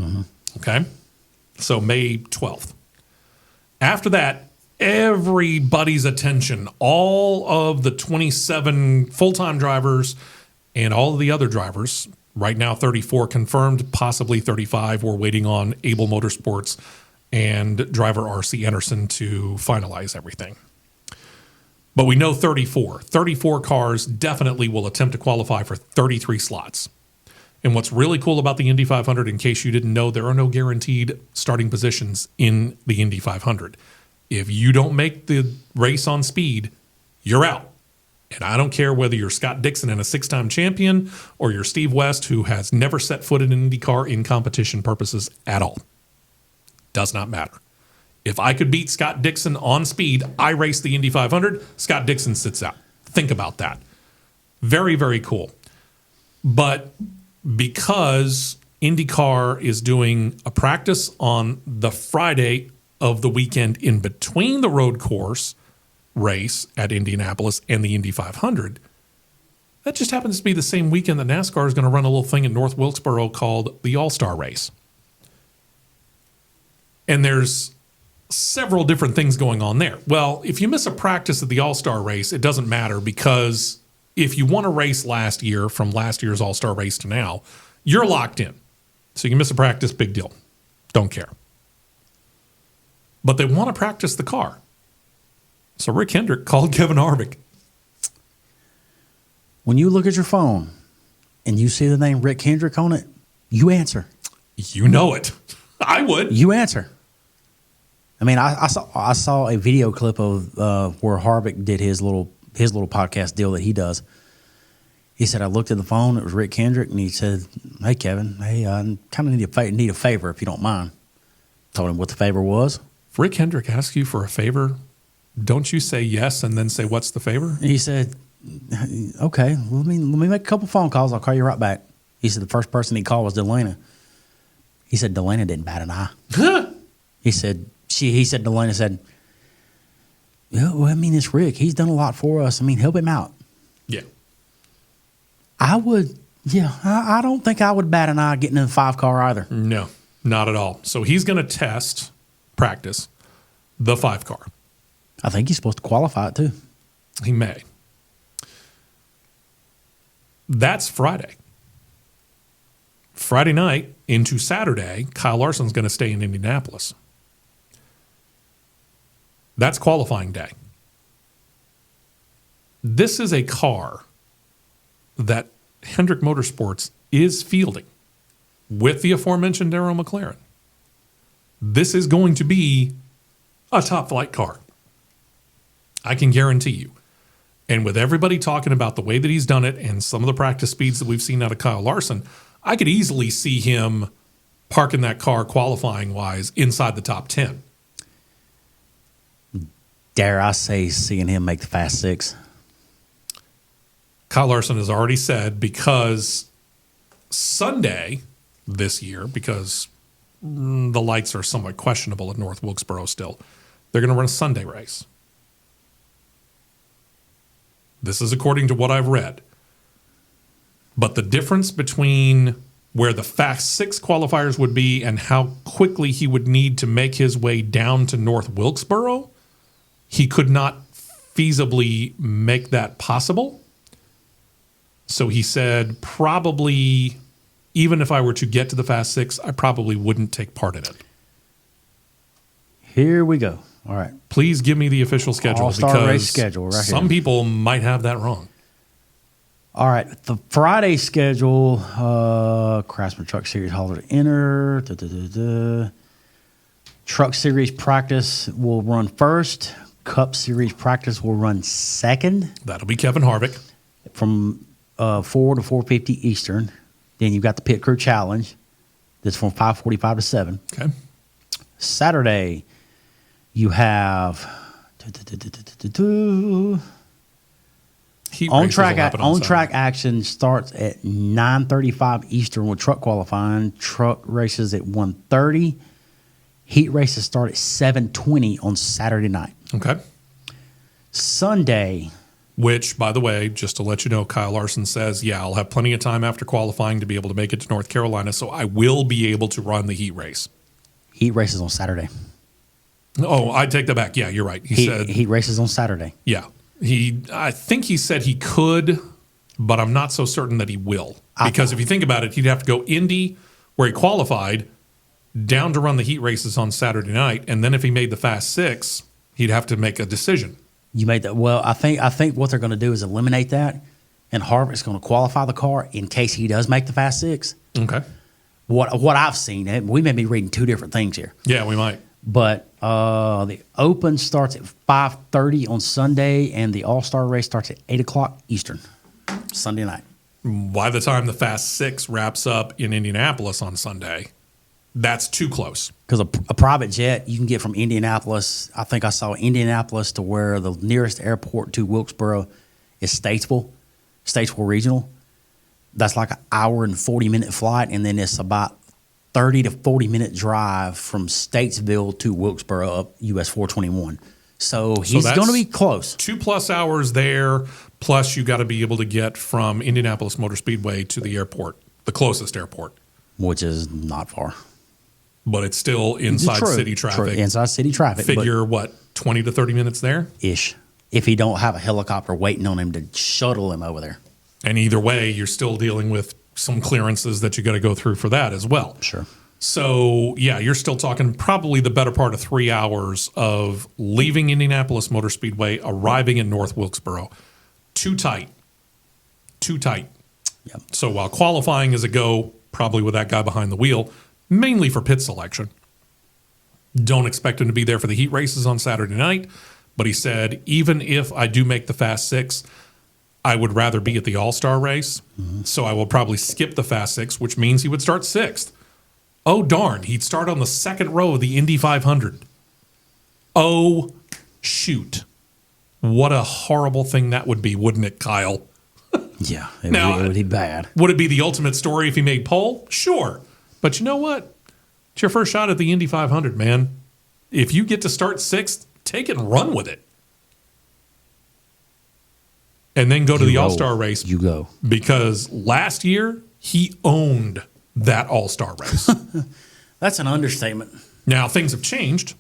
Mm-hmm. Okay? So May 12th. After that, everybody's attention, all of the 27 full-time drivers and all of the other drivers, right now 34 confirmed, possibly 35. We're waiting on Able Motorsports and driver R.C. Anderson to finalize everything. But we know 34. 34 cars definitely will attempt to qualify for 33 slots. And what's really cool about the Indy 500, in case you didn't know, there are no guaranteed starting positions in the Indy 500. If you don't make the race on speed, you're out. And I don't care whether you're Scott Dixon and a 6-time champion or you're Steve West, who has never set foot in an IndyCar in competition purposes at all. Does not matter. If I could beat Scott Dixon on speed, I race the Indy 500, Scott Dixon sits out. Think about that. Very, very cool. But because IndyCar is doing a practice on the Friday of the weekend in between the road course race at Indianapolis and the Indy 500, that just happens to be the same weekend that NASCAR is going to run a little thing in North Wilkesboro called the All-Star Race. And there's several different things going on there. Well, if you miss a practice at the All-Star Race, it doesn't matter, because if you won a race last year, from last year's All-Star Race to now, you're locked in. So you miss a practice, big deal. Don't care. But they want to practice the car. So Rick Hendrick called Kevin Harvick. When you look at your phone and you see the name Rick Hendrick on it, you answer. You know it. I would. You answer. I mean, I saw a video clip of where Harvick did his little podcast deal that he does. He said, I looked at the phone, it was Rick Hendrick, and he said, hey, Kevin, hey, I kind of need a favor if you don't mind. Told him what the favor was. If Rick Hendrick asks you for a favor, don't you say yes and then say, what's the favor? He said, okay, let me make a couple phone calls. I'll call you right back. He said the first person he called was Delana. He said Delana didn't bat an eye. He said Delana said, yeah, well, I mean, it's Rick. He's done a lot for us. I mean, help him out. Yeah. I don't think I would bat an eye getting in the 5 car either. No, not at all. So he's going to practice the 5 car. I think he's supposed to qualify it too. He may. That's Friday. Friday night into Saturday, Kyle Larson's going to stay in Indianapolis. That's qualifying day. This is a car that Hendrick Motorsports is fielding with the aforementioned Darrell McLaren. This is going to be a top flight car. I can guarantee you. And with everybody talking about the way that he's done it and some of the practice speeds that we've seen out of Kyle Larson, I could easily see him parking that car qualifying-wise inside the top 10. Dare I say seeing him make the Fast 6? Kyle Larson has already said, because Sunday this year, because the lights are somewhat questionable at North Wilkesboro still, they're going to run a Sunday race. This is according to what I've read. But the difference between where the Fast 6 qualifiers would be and how quickly he would need to make his way down to North Wilkesboro, he could not feasibly make that possible. So he said, probably, even if I were to get to the Fast 6, I probably wouldn't take part in it. Here we go. All right. Please give me the official schedule. All-Star race schedule right here. Some people might have that wrong. All right. The Friday schedule, Craftsman Truck Series Hall to enter. Truck Series practice will run first. Cup Series practice will run second. That'll be Kevin Harvick. From 4 to 4:50 Eastern. Then you've got the Pit Crew Challenge. That's from 5:45 to 7. Okay. Saturday, you have on track action starts at 9:35 Eastern with truck qualifying. Truck races at 1:30. Heat races start at 7:20 on Saturday night. Okay. Sunday. Which, by the way, just to let you know, Kyle Larson says, yeah, I'll have plenty of time after qualifying to be able to make it to North Carolina, so I will be able to run the heat race. Heat races on Saturday. Oh, I take that back. Yeah, you're right. He said he races on Saturday. Yeah. I think he said he could, but I'm not so certain that he will. Because if you think about it, he'd have to go Indy, where he qualified, down to run the heat races on Saturday night, and then if he made the Fast Six, he'd have to make a decision. You made that. Well, I think what they're going to do is eliminate that, and Harvick's going to qualify the car in case he does make the Fast Six. Okay. What I've seen, and we may be reading two different things here. Yeah, we might. But the Open starts at 5:30 on Sunday, and the All-Star race starts at 8 o'clock Eastern, Sunday night. By the time the Fast Six wraps up in Indianapolis on Sunday, that's too close. Because a private jet, you can get from Indianapolis. I think I saw Indianapolis to where the nearest airport to Wilkesboro is Statesville Regional. That's like an hour and 40-minute flight, and then it's about 30 to 40-minute drive from Statesville to Wilkesboro up US 421. So he's going to be close. 2+ hours there, plus you got to be able to get from Indianapolis Motor Speedway to the airport, the closest airport. Which is not far. But it's still inside city traffic. True. Inside city traffic. Figure, 20 to 30 minutes there? Ish. If he don't have a helicopter waiting on him to shuttle him over there. And either way, you're still dealing with some clearances that you got to go through for that as well. Sure. So, yeah, you're still talking probably the better part of 3 hours of leaving Indianapolis Motor Speedway, arriving in North Wilkesboro. Too tight. Yep. So while qualifying is a go, probably with that guy behind the wheel, mainly for pit selection. Don't expect him to be there for the heat races on Saturday night. But he said, even if I do make the Fast Six, I would rather be at the All-Star race. Mm-hmm. So I will probably skip the Fast Six, which means he would start sixth. Oh, darn. He'd start on the second row of the Indy 500. Oh, shoot. What a horrible thing that would be, wouldn't it, Kyle? Yeah, it would be bad. Would it be the ultimate story if he made pole? Sure. But you know what? It's your first shot at the Indy 500, man. If you get to start sixth, take it and run with it. And then go to the All-Star race. You go. Because last year, he owned that All-Star race. That's an understatement. Now, things have changed.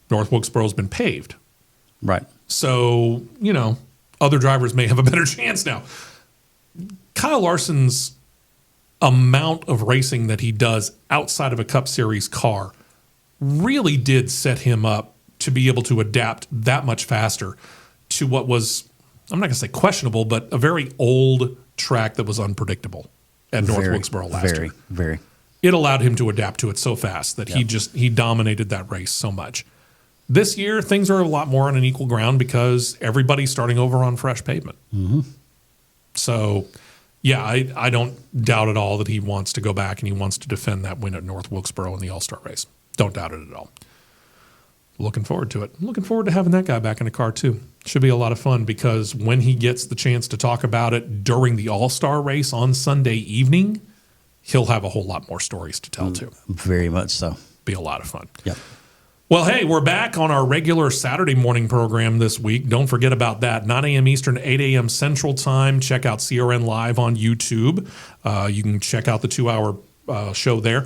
North Wilkesboro's been paved. Right. So, other drivers may have a better chance now. Kyle Larson's amount of racing that he does outside of a Cup Series car really did set him up to be able to adapt that much faster to what was, I'm not going to say questionable, but a very old track that was unpredictable at North Wilkesboro last year. Very. It allowed him to adapt to it so fast that he dominated that race so much. This year, things are a lot more on an equal ground because everybody's starting over on fresh pavement. Mm-hmm. So, yeah, I don't doubt at all that he wants to go back and he wants to defend that win at North Wilkesboro in the All-Star race. Don't doubt it at all. Looking forward to it. Looking forward to having that guy back in the car, too. Should be a lot of fun because when he gets the chance to talk about it during the All-Star race on Sunday evening, he'll have a whole lot more stories to tell, too. Very much so. Be a lot of fun. Yep. Well, hey, we're back on our regular Saturday morning program this week. Don't forget about that. 9 a.m. Eastern, 8 a.m. Central Time. Check out CRN Live on YouTube. You can check out the 2-hour show there.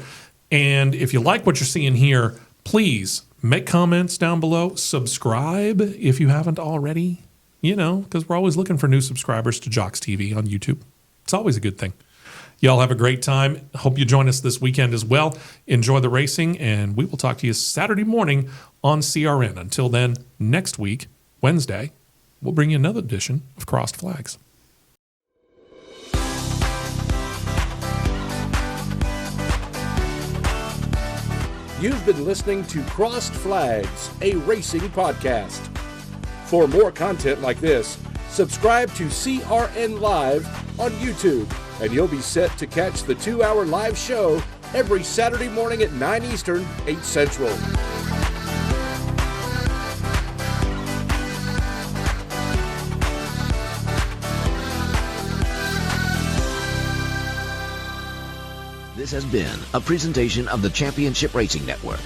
And if you like what you're seeing here, please make comments down below. Subscribe if you haven't already, because we're always looking for new subscribers to Jocks TV on YouTube. It's always a good thing. Y'all have a great time. Hope you join us this weekend as well. Enjoy the racing, and we will talk to you Saturday morning on CRN. Until then, next week, Wednesday, we'll bring you another edition of Crossed Flags. You've been listening to Crossed Flags, a racing podcast. For more content like this, subscribe to CRN Live on YouTube, and you'll be set to catch the 2-hour live show every Saturday morning at 9 Eastern, 8 Central. This has been a presentation of the Championship Racing Network.